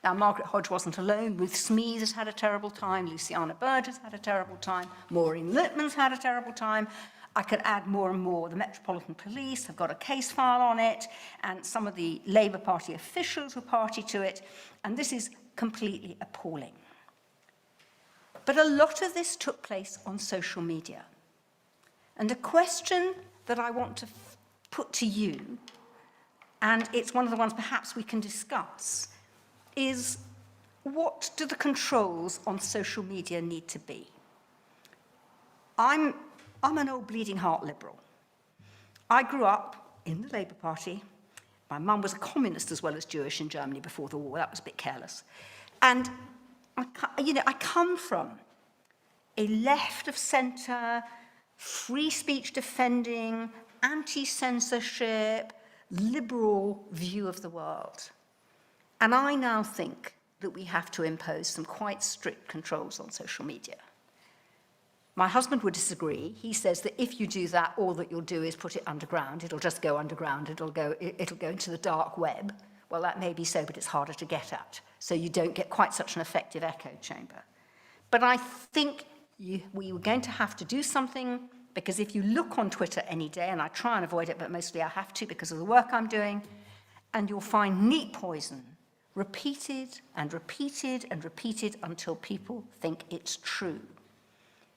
Now, Margaret Hodge wasn't alone. Ruth Smees has had a terrible time. Luciana Burgess had a terrible time. Maureen Littman's had a terrible time. I could add more and more. The Metropolitan Police have got a case file on it, and some of the Labour Party officials were party to it, and this is completely appalling. But a lot of this took place on social media. And the question that I want to put to you, and it's one of the ones perhaps we can discuss, is what do the controls on social media need to be? I'm an old bleeding heart liberal. I grew up in the Labour Party. My mum was a communist as well as Jewish in Germany before the war. That was a bit careless. And I come from a left of centre, free speech defending, anti-censorship, liberal view of the world. And I now think that we have to impose some quite strict controls on social media. My husband would disagree. He says that if you do that, all that you'll do is put it underground. It'll just go underground. It'll go into the dark web. Well, that may be so, but it's harder to get at. So you don't get quite such an effective echo chamber. But I think we were going to have to do something, because if you look on Twitter any day, and I try and avoid it, but mostly I have to because of the work I'm doing, and you'll find neat poison repeated and repeated and repeated until people think it's true.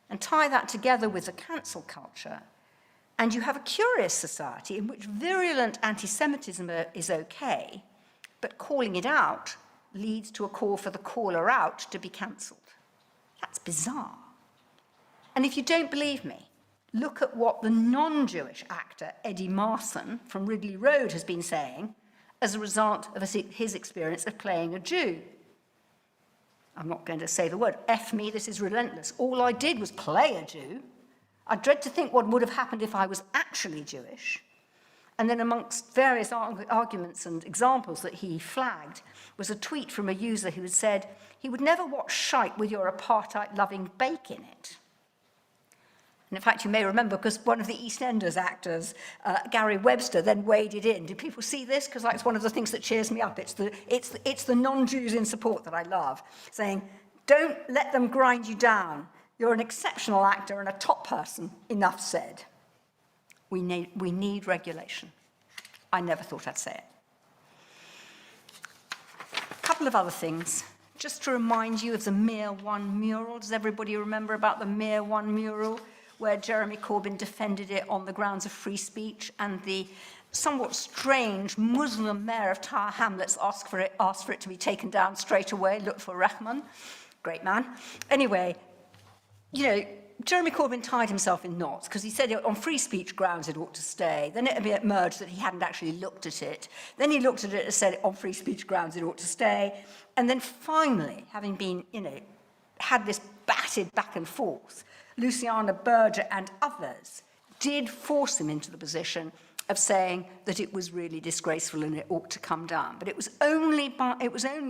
And tie that together with the cancel culture, and you have a curious society in which virulent anti-Semitism is okay, but calling it out leads to a call for the caller out to be cancelled. That's bizarre. And if you don't believe me, look at what the non-Jewish actor Eddie Marsan from Ridley Road has been saying as a result of his experience of playing a Jew. I'm not going to say the word, F me, this is relentless. All I did was play a Jew. I dread to think what would have happened if I was actually Jewish. And then amongst various arguments and examples that he flagged was a tweet from a user who had said he would never watch shite with your apartheid-loving bake in it. And in fact, you may remember, because one of the EastEnders actors, Gary Webster, then waded in. Do people see this? Because it's one of the things that cheers me up. It's the non-Jews in support that I love, saying, don't let them grind you down. You're an exceptional actor and a top person. Enough said. We need regulation. I never thought I'd say it. A couple of other things. Just to remind you of the Mere One mural. Does everybody remember about the Mere One mural, where Jeremy Corbyn defended it on the grounds of free speech, and the somewhat strange Muslim mayor of Tower Hamlets asked for it to be taken down straight away, looked for Rahman, great man. Anyway, Jeremy Corbyn tied himself in knots because he said on free speech grounds it ought to stay. Then it emerged that he hadn't actually looked at it. Then he looked at it and said on free speech grounds it ought to stay. And then finally, having been, had this batted back and forth, Luciana Berger and others did force him into the position of saying that it was really disgraceful and it ought to come down. But it was only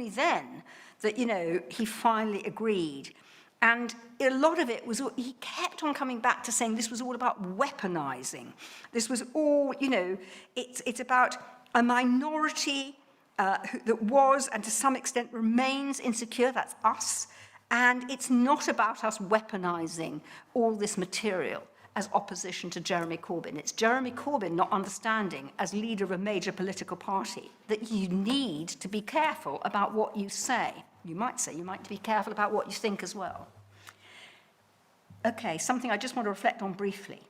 then that, he finally agreed. And a lot of it was, he kept on coming back to saying this was all about weaponizing. This was all, it's about a minority that was and to some extent remains insecure, that's us. And it's not about us weaponizing all this material as opposition to Jeremy Corbyn. It's Jeremy Corbyn not understanding, as leader of a major political party, that you need to be careful about what you say. You might be careful about what you think as well. Okay, something I just want to reflect on briefly.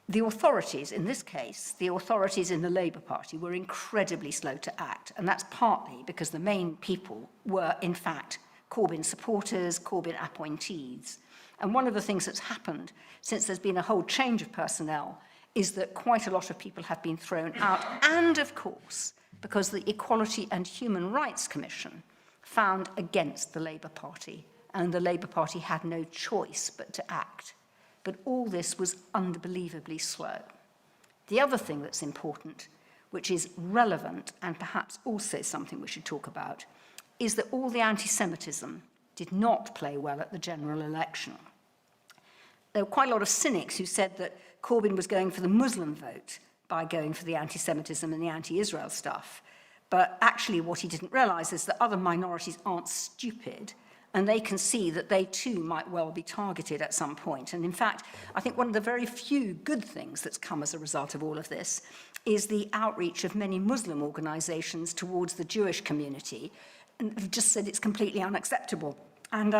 The authorities, in this case, the authorities in the Labour Party were incredibly slow to act, and that's partly because the main people were, in fact, Corbyn supporters, Corbyn appointees. And one of the things that's happened since there's been a whole change of personnel is that quite a lot of people have been thrown out, and of course, because the Equality and Human Rights Commission found against the Labour Party, and the Labour Party had no choice but to act. But all this was unbelievably slow. The other thing that's important, which is relevant and perhaps also something we should talk about, is that all the anti-Semitism did not play well at the general election. There were quite a lot of cynics who said that Corbyn was going for the Muslim vote by going for the anti-Semitism and the anti-Israel stuff. But actually what he didn't realise is that other minorities aren't stupid, and they can see that they too might well be targeted at some point. And in fact, I think one of the very few good things that's come as a result of all of this is the outreach of many Muslim organisations towards the Jewish community, and have just said it's completely unacceptable. And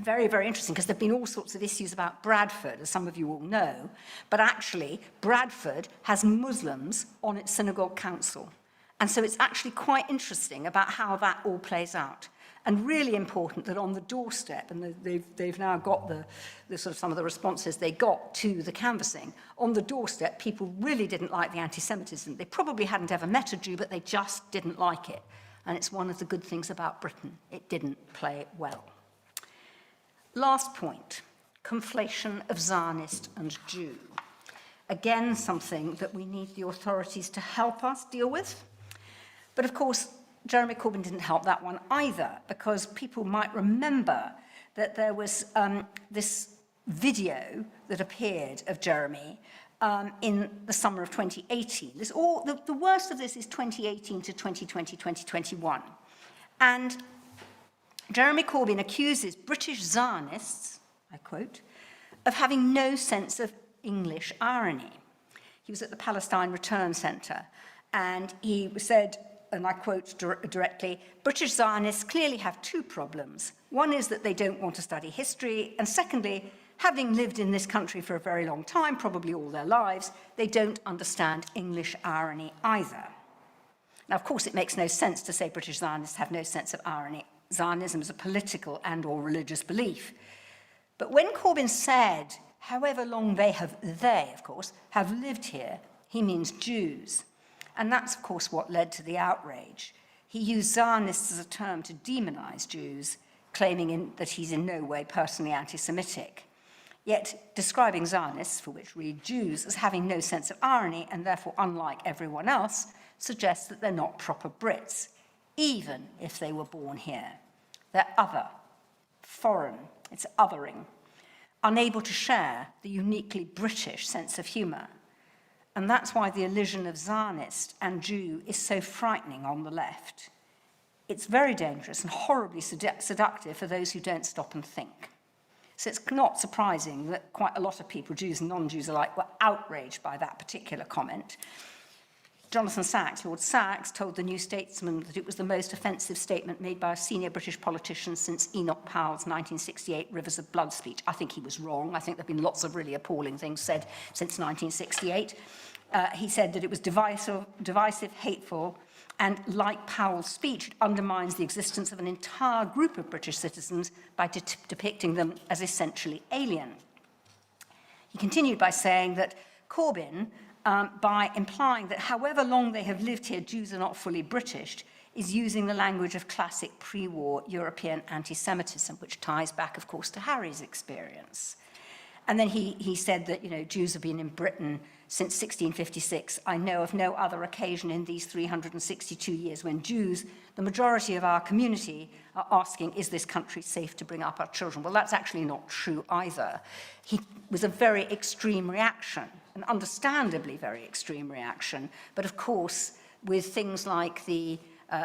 very, very interesting, because there have been all sorts of issues about Bradford, as some of you all know, but actually Bradford has Muslims on its synagogue council. And so it's actually quite interesting about how that all plays out. And really important that on the doorstep, and they've now got the sort of some of the responses they got to the canvassing, on the doorstep, people really didn't like the anti-Semitism. They probably hadn't ever met a Jew, but they just didn't like it. And it's one of the good things about Britain. It didn't play well. Last point, conflation of Zionist and Jew. Again, something that we need the authorities to help us deal with. But of course, Jeremy Corbyn didn't help that one either, because people might remember that there was this video that appeared of Jeremy in the summer of 2018. The worst of this is 2018 to 2020, 2021. And Jeremy Corbyn accuses British Zionists, I quote, of having no sense of English irony. He was at the Palestine Return Centre, and he said, and I quote directly, British Zionists clearly have two problems. One is that they don't want to study history, and secondly, having lived in this country for a very long time, probably all their lives, they don't understand English irony either. Now, of course, it makes no sense to say British Zionists have no sense of irony. Zionism is a political and or religious belief. But when Corbyn said, however long they, of course, have lived here, he means Jews. And that's, of course, what led to the outrage. He used Zionists as a term to demonize Jews, claiming that he's in no way personally anti-Semitic. Yet describing Zionists, for which read Jews, as having no sense of irony and therefore unlike everyone else, suggests that they're not proper Brits, even if they were born here. They're other, foreign, it's othering, unable to share the uniquely British sense of humour. And that's why the elision of Zionist and Jew is so frightening on the left. It's very dangerous and horribly seductive for those who don't stop and think. So it's not surprising that quite a lot of people, Jews and non-Jews alike, were outraged by that particular comment. Jonathan Sacks, Lord Sacks, told the New Statesman that it was the most offensive statement made by a senior British politician since Enoch Powell's 1968 Rivers of Blood speech. I think he was wrong. I think there have been lots of really appalling things said since 1968. He said that it was divisive, hateful, and like Powell's speech, it undermines the existence of an entire group of British citizens by depicting them as essentially alien. He continued by saying that Corbyn, by implying that however long they have lived here, Jews are not fully British, is using the language of classic pre-war European anti-Semitism, which ties back, of course, to Harry's experience. And then he said that, Jews have been in Britain since 1656. I know of no other occasion in these 362 years when Jews, the majority of our community, are asking, is this country safe to bring up our children? Well, that's actually not true either. He was a very extreme reaction, an understandably very extreme reaction. But of course, with things like the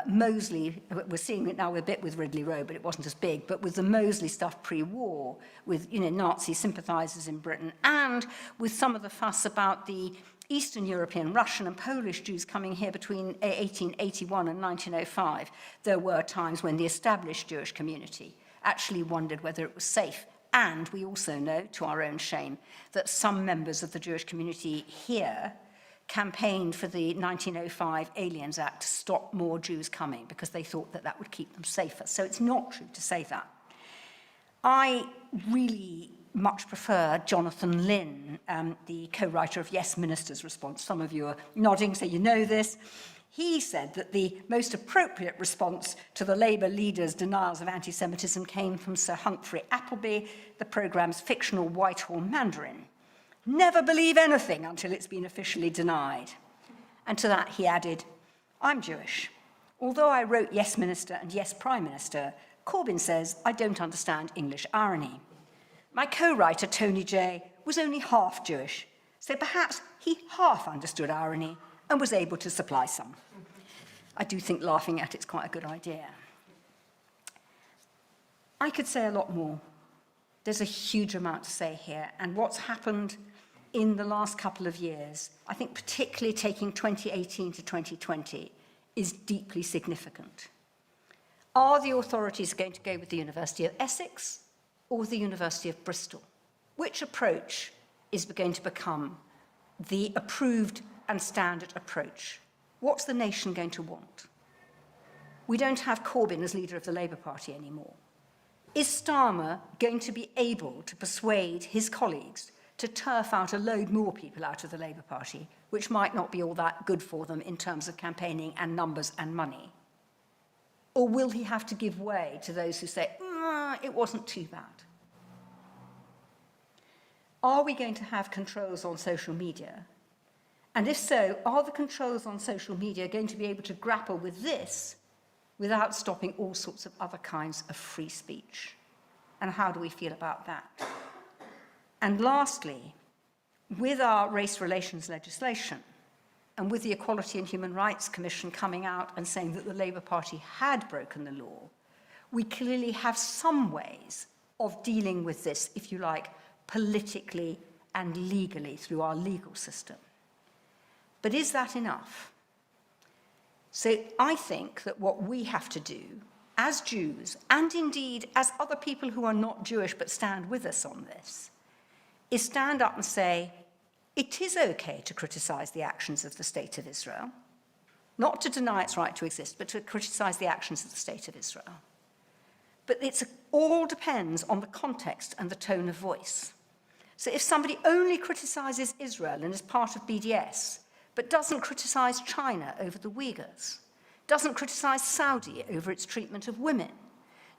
Mosley, we're seeing it now a bit with Ridley Road, but it wasn't as big, but with the Mosley stuff pre-war, with Nazi sympathizers in Britain, and with some of the fuss about the Eastern European, Russian and Polish Jews coming here between 1881 and 1905, there were times when the established Jewish community actually wondered whether it was safe. And we also know, to our own shame, that some members of the Jewish community here campaigned for the 1905 Aliens Act to stop more Jews coming because they thought that would keep them safer. So it's not true to say that. I really much prefer Jonathan Lynn, the co-writer of Yes Minister's response. Some of you are nodding, so you know this. He said that the most appropriate response to the Labour leader's denials of anti-Semitism came from Sir Humphrey Appleby, the programme's fictional Whitehall Mandarin. Never believe anything until it's been officially denied. And to that he added, I'm Jewish. Although I wrote Yes Minister and Yes Prime Minister, Corbyn says I don't understand English irony. My co-writer, Tony J., was only half Jewish, so perhaps he half understood irony and was able to supply some. I do think laughing at it's quite a good idea. I could say a lot more. There's a huge amount to say here, and what's happened in the last couple of years, I think particularly taking 2018 to 2020, is deeply significant. Are the authorities going to go with the University of Essex or the University of Bristol? Which approach is going to become the approved and standard approach? What's the nation going to want? We don't have Corbyn as leader of the Labour Party anymore. Is Starmer going to be able to persuade his colleagues to turf out a load more people out of the Labour Party, which might not be all that good for them in terms of campaigning and numbers and money? Or will he have to give way to those who say, it wasn't too bad? Are we going to have controls on social media? And if so, are the controls on social media going to be able to grapple with this without stopping all sorts of other kinds of free speech? And how do we feel about that? And lastly, with our race relations legislation, and with the Equality and Human Rights Commission coming out and saying that the Labour Party had broken the law, we clearly have some ways of dealing with this, if you like, politically and legally through our legal system. But is that enough? So I think that what we have to do as Jews, and indeed as other people who are not Jewish but stand with us on this, is stand up and say, it is okay to criticize the actions of the State of Israel, not to deny its right to exist, but to criticize the actions of the State of Israel. But it all depends on the context and the tone of voice. So if somebody only criticizes Israel and is part of BDS, but doesn't criticize China over the Uyghurs, doesn't criticize Saudi over its treatment of women,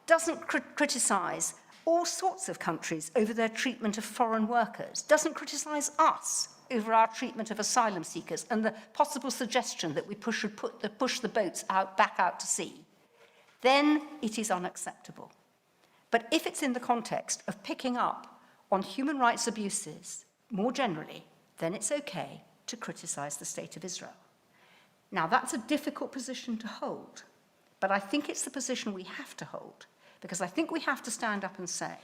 doesn't criticize all sorts of countries over their treatment of foreign workers, doesn't criticize us over our treatment of asylum seekers and the possible suggestion that we should push the boats back out to sea, then it is unacceptable. But if it's in the context of picking up on human rights abuses more generally, then it's okay to criticize the State of Israel. Now, that's a difficult position to hold, but I think it's the position we have to hold, because I think we have to stand up and say,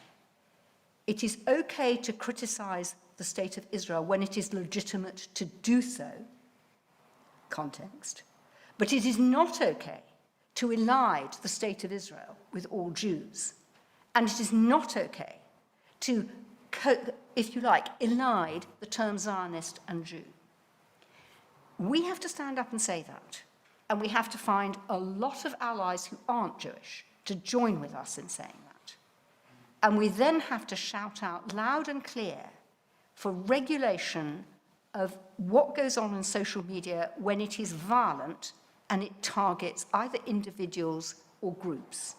it is okay to criticize the State of Israel when it is legitimate to do so, context, but it is not okay to elide the State of Israel with all Jews, and it is not okay to, if you like, elide the term Zionist and Jew. We have to stand up and say that, and we have to find a lot of allies who aren't Jewish to join with us in saying that. And we then have to shout out loud and clear for regulation of what goes on in social media when it is violent and it targets either individuals or groups.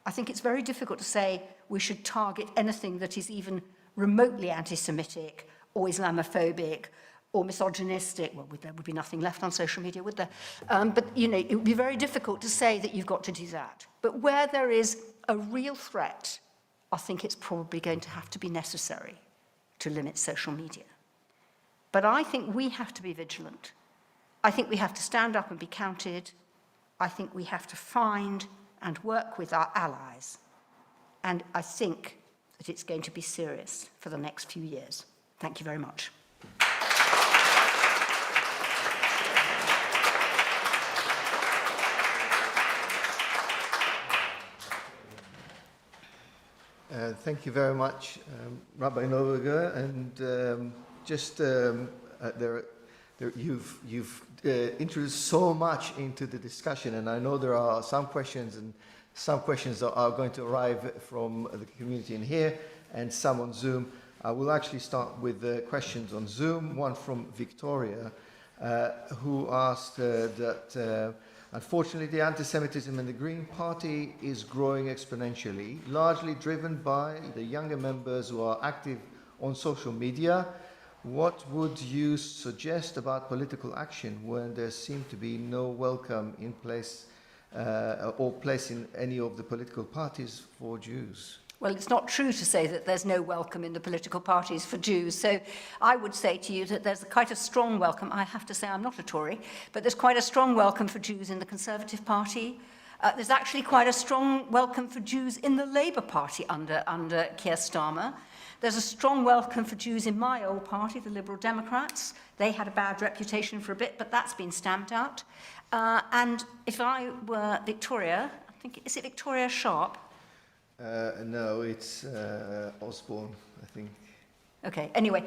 I think it's very difficult to say we should target anything that is even remotely anti-Semitic or Islamophobic or misogynistic. Well, there would be nothing left on social media, would there? But, you know, it would be very difficult to say that you've got to do that. But where there is a real threat, I think it's probably going to have to be necessary to limit social media. But I think we have to be vigilant. I think we have to stand up and be counted. I think we have to find and work with our allies. And I think that it's going to be serious for the next few years. Thank you very much. Thank you very much, Rabbi Neuberger. And you've introduced so much into the discussion, and I know there are some questions, and some questions are going to arrive from the community in here, and some on Zoom. I will actually start with the questions on Zoom, one from Victoria, who asked that unfortunately the anti-Semitism in the Green Party is growing exponentially, largely driven by the younger members who are active on social media. What would you suggest about political action when there seems to be no welcome in place or place in any of the political parties for Jews? Well, it's not true to say that there's no welcome in the political parties for Jews. So I would say to you that there's quite a strong welcome. I have to say I'm not a Tory, but there's quite a strong welcome for Jews in the Conservative Party. There's actually quite a strong welcome for Jews in the Labour Party under Keir Starmer. There's a strong welcome for Jews in my old party, the Liberal Democrats. They had a bad reputation for a bit, but that's been stamped out. And if I were Victoria, I think, is it Victoria Sharp? No, it's Osborne, I think. Okay, anyway,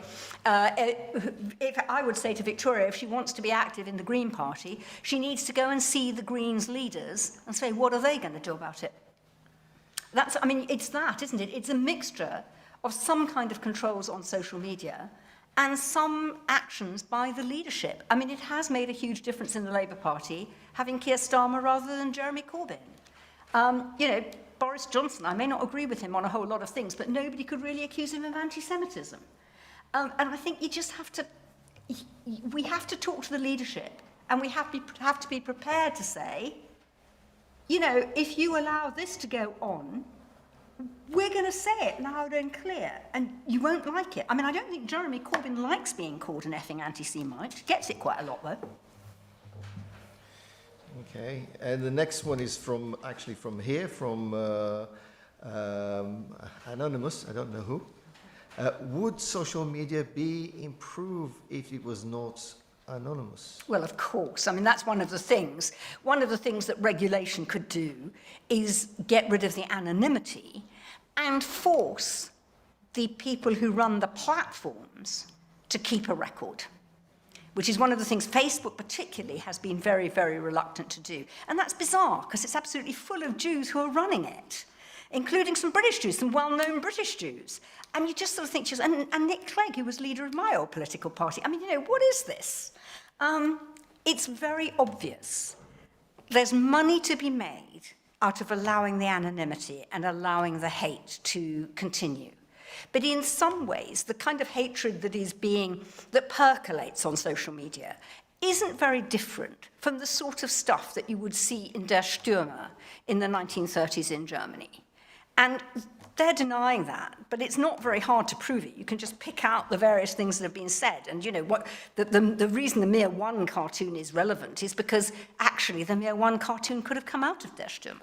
if I would say to Victoria, if she wants to be active in the Green Party, she needs to go and see the Greens leaders and say, what are they going to do about it? That's, I mean, it's that, isn't it? It's a mixture of some kind of controls on social media and some actions by the leadership. I mean, it has made a huge difference in the Labour Party having Keir Starmer rather than Jeremy Corbyn. You know, Boris Johnson, I may not agree with him on a whole lot of things, but nobody could really accuse him of anti-Semitism. And I think you just have to, we have to talk to the leadership, and we have to be prepared to say, you know, if you allow this to go on, we're going to say it loud and clear, and you won't like it. I mean, I don't think Jeremy Corbyn likes being called an effing anti-Semite. Gets it quite a lot, though. Okay, and the next one is from here, from Anonymous, I don't know who. Would social media be improved if it was not anonymous? Well, of course. I mean, that's one of the things. One of the things that regulation could do is get rid of the anonymity and force the people who run the platforms to keep a record, which is one of the things Facebook particularly has been very, very reluctant to do. And that's bizarre, because it's absolutely full of Jews who are running it, including some British Jews, some well-known British Jews. And you just sort of think, and Nick Clegg, who was leader of my old political party. I mean, you know, what is this? It's very obvious. There's money to be made out of allowing the anonymity and allowing the hate to continue. But in some ways, the kind of hatred that percolates on social media isn't very different from the sort of stuff that you would see in Der Stürmer in the 1930s in Germany. And they're denying that, but it's not very hard to prove it. You can just pick out the various things that have been said. And, you know, the reason the Mir 1 cartoon is relevant is because actually the Mir 1 cartoon could have come out of Der Stürmer.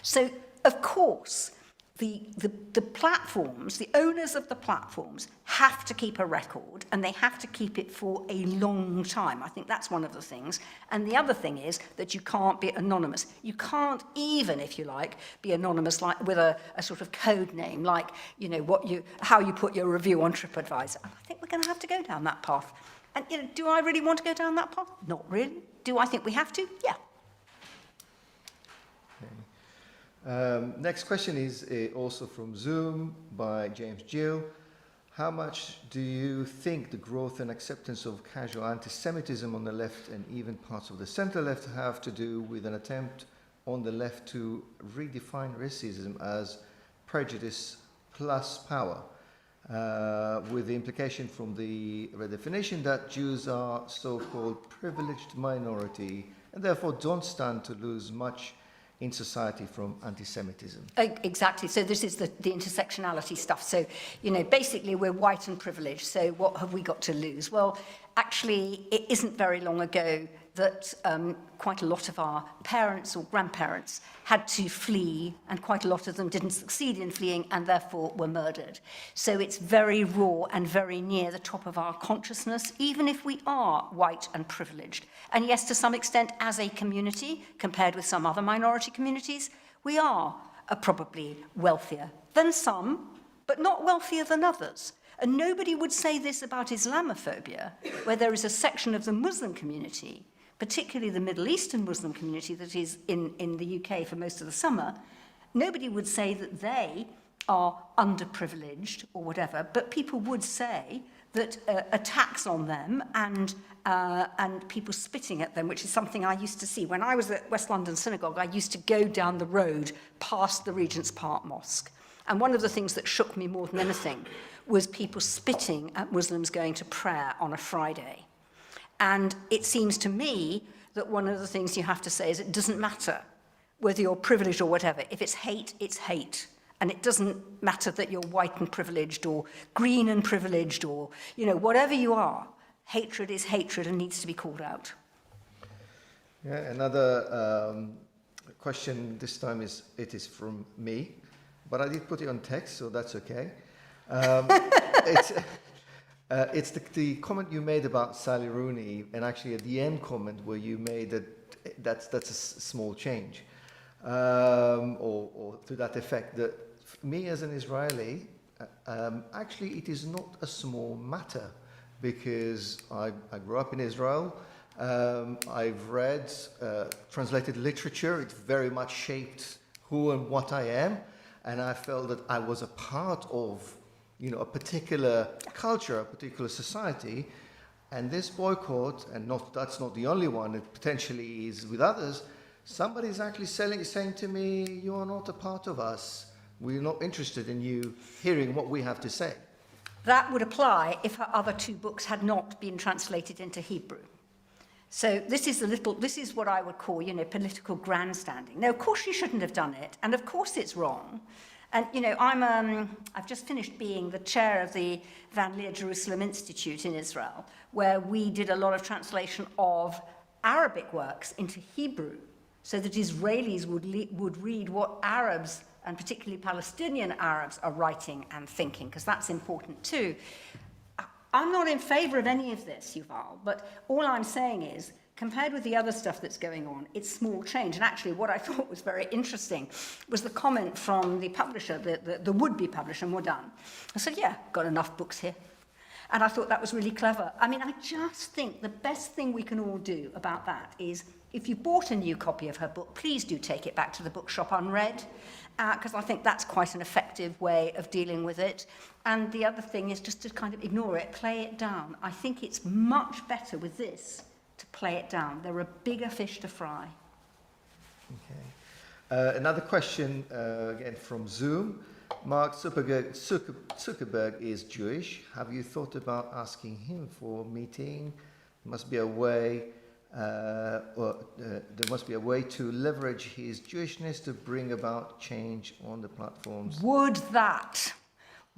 So, of course, the platforms, the owners of the platforms have to keep a record, and they have to keep it for a long time. I think that's one of the things. And the other thing is that you can't be anonymous. You can't even, if you like, be anonymous like with a sort of code name, like, you know, how you put your review on TripAdvisor. And I think we're going to have to go down that path. And, you know, do I really want to go down that path? Not really. Do I think we have to? Yeah. Next question is also from Zoom by James Gill. How much do you think the growth and acceptance of casual anti-Semitism on the left and even parts of the center-left have to do with an attempt on the left to redefine racism as prejudice plus power, with the implication from the redefinition that Jews are so-called privileged minority and therefore don't stand to lose much in society from anti-Semitism? Exactly. So this is the intersectionality stuff. So, you know, basically we're white and privileged. So what have we got to lose? Well, actually, it isn't very long ago that quite a lot of our parents or grandparents had to flee, and quite a lot of them didn't succeed in fleeing and therefore were murdered. So it's very raw and very near the top of our consciousness, even if we are white and privileged. And yes, to some extent, as a community, compared with some other minority communities, we are probably wealthier than some, but not wealthier than others. And nobody would say this about Islamophobia, where there is a section of the Muslim community, particularly the Middle Eastern Muslim community that is in the UK for most of the summer. Nobody would say that they are underprivileged or whatever, but people would say that attacks on them and people spitting at them, which is something I used to see. When I was at West London Synagogue, I used to go down the road past the Regent's Park Mosque. And one of the things that shook me more than anything was people spitting at Muslims going to prayer on a Friday. And it seems to me that one of the things you have to say is it doesn't matter whether you're privileged or whatever. If it's hate, it's hate. And it doesn't matter that you're white and privileged or green and privileged or, whatever you are, hatred is hatred and needs to be called out. Yeah, another question this time is from me, but I did put it on text, so that's okay. It's the comment you made about Sally Rooney, and actually at the end comment where you made that's a small change, or to that effect, that me as an Israeli, actually it is not a small matter, because I grew up in Israel. I've read translated literature. It very much shaped who and what I am, and I felt that I was a part of a particular culture, a particular society, and this boycott, and that's not the only one, it potentially is with others, somebody's actually saying to me, you are not a part of us. We're not interested in you hearing what we have to say. That would apply if her other two books had not been translated into Hebrew. So this is what I would call, political grandstanding. Now, of course she shouldn't have done it, and of course it's wrong. And, I've just finished being the chair of the Van Leer Jerusalem Institute in Israel, where we did a lot of translation of Arabic works into Hebrew, so that Israelis would read what Arabs, and particularly Palestinian Arabs, are writing and thinking, because that's important too. I'm not in favor of any of this, Yuval, but all I'm saying is, compared with the other stuff that's going on, it's small change. And actually, what I thought was very interesting was the comment from the publisher, the would-be publisher, Modan. I said, yeah, got enough books here. And I thought that was really clever. I mean, I just think the best thing we can all do about that is, if you bought a new copy of her book, please do take it back to the bookshop unread, because I think that's quite an effective way of dealing with it. And the other thing is just to kind of ignore it, play it down. I think it's much better with this to play it down. There are bigger fish to fry. Okay. Another question, again from Zoom. Mark Zuckerberg is Jewish. Have you thought about asking him for a meeting? There must be a way to leverage his Jewishness to bring about change on the platforms. Would that.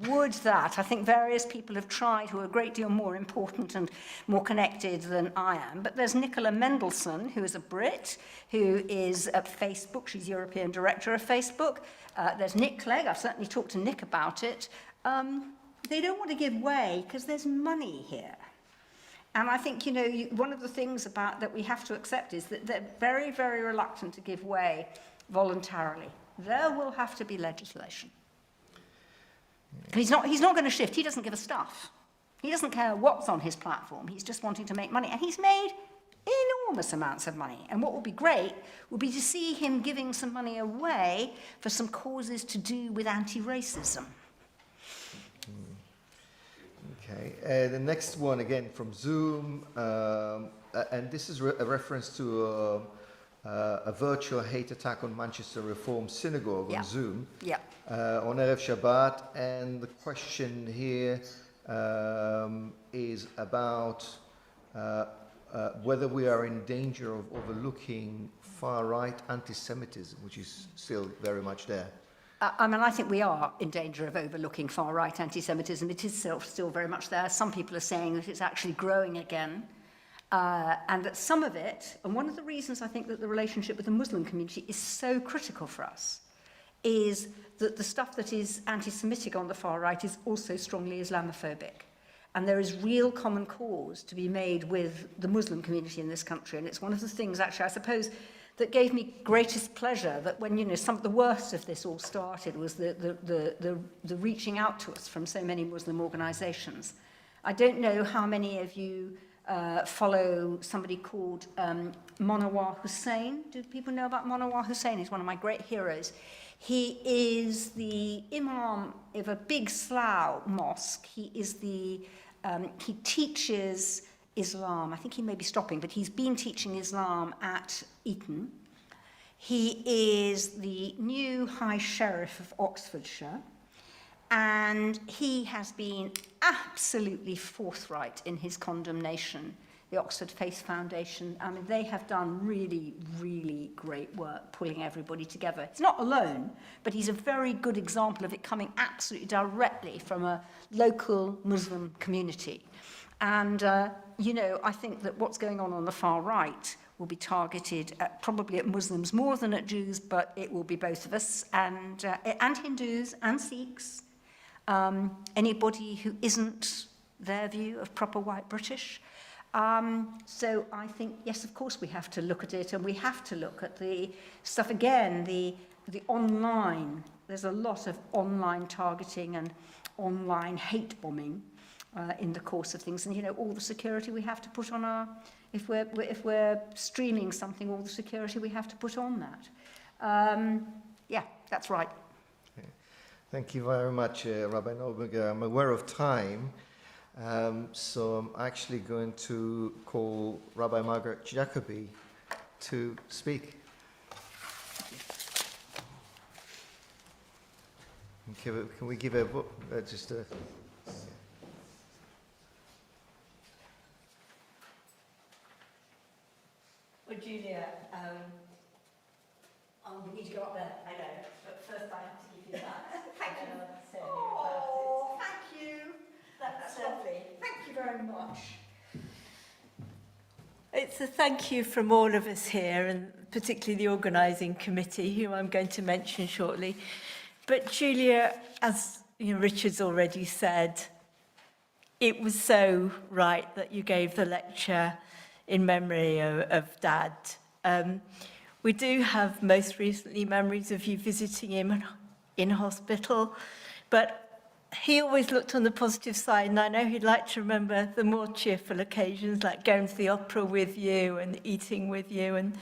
I think various people have tried who are a great deal more important and more connected than I am. But there's Nicola Mendelsohn, who is a Brit, who is at Facebook. She's European director of Facebook. There's Nick Clegg. I've certainly talked to Nick about it. They don't want to give way because there's money here. And I think, one of the things that we have to accept is that they're very, very reluctant to give way voluntarily. There will have to be legislation. He's not going to shift. He doesn't give a stuff. He doesn't care what's on his platform. He's just wanting to make money. And he's made enormous amounts of money. And what would be great would be to see him giving some money away for some causes to do with anti-racism. Okay. The next one, again, from Zoom. And this is a reference to a virtual hate attack on Manchester Reform Synagogue on Zoom. Yeah. On Erev Shabbat, and the question here is about whether we are in danger of overlooking far-right anti-Semitism, which is still very much there. I think we are in danger of overlooking far-right anti-Semitism. It is still very much there. Some people are saying that it's actually growing again. And that some of it, and one of the reasons I think that the relationship with the Muslim community is so critical for us, is that the stuff that is anti-Semitic on the far right is also strongly Islamophobic. And there is real common cause to be made with the Muslim community in this country. And it's one of the things, actually, I suppose, that gave me greatest pleasure, that when, some of the worst of this all started was the reaching out to us from so many Muslim organizations. I don't know how many of you follow somebody called Monawar Hussain. Do people know about Monawar Hussain? He's one of my great heroes. He is the imam of a big Slough mosque. He teaches Islam. I think he may be stopping, but he's been teaching Islam at Eton. He is the new High Sheriff of Oxfordshire, and he has been absolutely forthright in his condemnation. The Oxford Faith Foundation, I mean, they have done really, really great work pulling everybody together. He's not alone, but he's a very good example of it coming absolutely directly from a local Muslim community. And, you know, I think that what's going on the far right will be targeted probably at Muslims more than at Jews, but it will be both of us, and Hindus and Sikhs, anybody who isn't their view of proper white British. So I think, yes, of course we have to look at it, and we have to look at the stuff again, the online. There's a lot of online targeting and online hate bombing in the course of things, and you know, all the security we have to put on our, if we're streaming something, all the security we have to put on that. Yeah, that's right. Okay. Thank you very much, Rabbi Neuberger. I'm aware of time. So I'm actually going to call Rabbi Margaret Jacobi to speak. Can we give a just a... Well, Julia, we need to go up there, I know, but first I have to give you that. Thank you. Thank you. That's lovely. Thank you very much. It's a thank you from all of us here, and particularly the organising committee, who I'm going to mention shortly. But Julia, as you know, Richard's already said, it was so right that you gave the lecture in memory of Dad. We do have most recently memories of you visiting him in hospital, but he always looked on the positive side, and I know he'd like to remember the more cheerful occasions, like going to the opera with you and eating with you and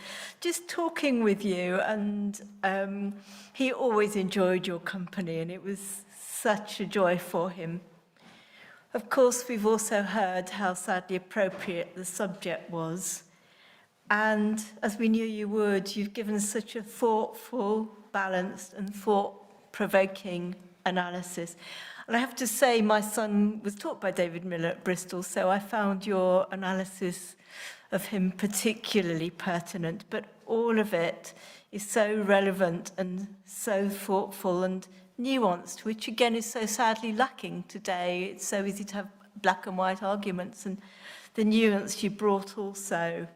just talking with you. And he always enjoyed your company, and it was such a joy for him. Of course, we've also heard how sadly appropriate the subject was. And as we knew you would, you've given such a thoughtful, balanced and thought-provoking analysis. And I have to say, my son was taught by David Miller at Bristol, so I found your analysis of him particularly pertinent, but all of it is so relevant and so thoughtful and nuanced, which again is so sadly lacking today. It's so easy to have black and white arguments, and the nuance you brought also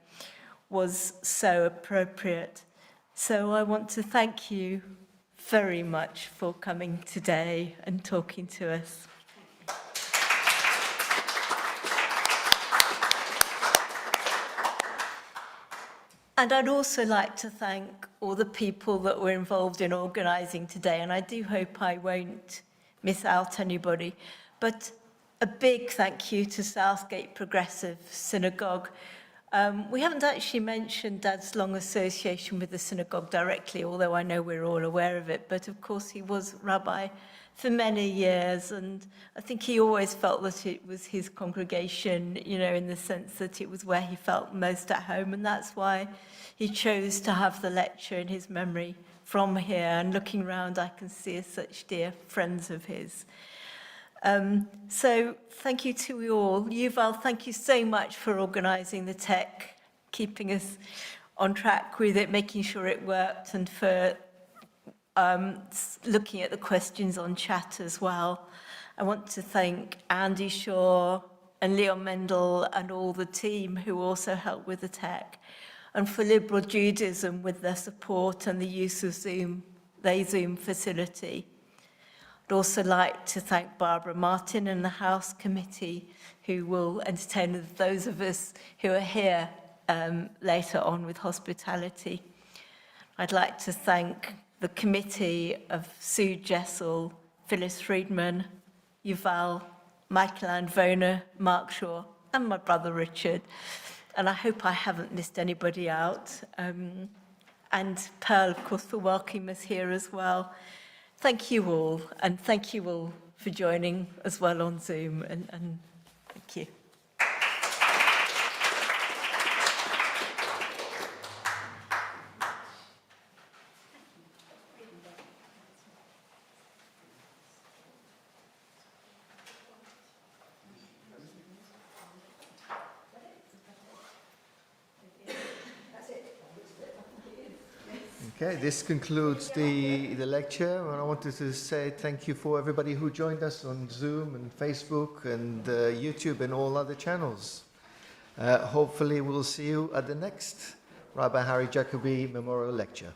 was so appropriate. So I want to thank you very much for coming today and talking to us. And I'd also like to thank all the people that were involved in organising today, and I do hope I won't miss out anybody. But a big thank you to Southgate Progressive Synagogue. We haven't actually mentioned Dad's long association with the synagogue directly, although I know we're all aware of it. But of course, he was rabbi for many years, and I think he always felt that it was his congregation, you know, in the sense that it was where he felt most at home, and that's why he chose to have the lecture in his memory from here. And looking around, I can see such dear friends of his. So thank you to you all. Yuval, thank you so much for organising the tech, keeping us on track with it, making sure it worked, and for looking at the questions on chat as well. I want to thank Andy Shaw and Leon Mendel and all the team who also helped with the tech, and for Liberal Judaism with their support and the use of Zoom facility. I'd also like to thank Barbara Martin and the House Committee, who will entertain those of us who are here later on with hospitality. I'd like to thank the committee of Sue Jessel, Phyllis Friedman, Yuval, Michael Andvona, Mark Shaw, and my brother Richard. And I hope I haven't missed anybody out. And Pearl, of course, for welcoming us here as well. Thank you all, and thank you all for joining as well on Zoom, and thank you. Okay, this concludes the lecture, and I wanted to say thank you for everybody who joined us on Zoom and Facebook and YouTube and all other channels. Hopefully we'll see you at the next Rabbi Harry Jacobi Memorial Lecture.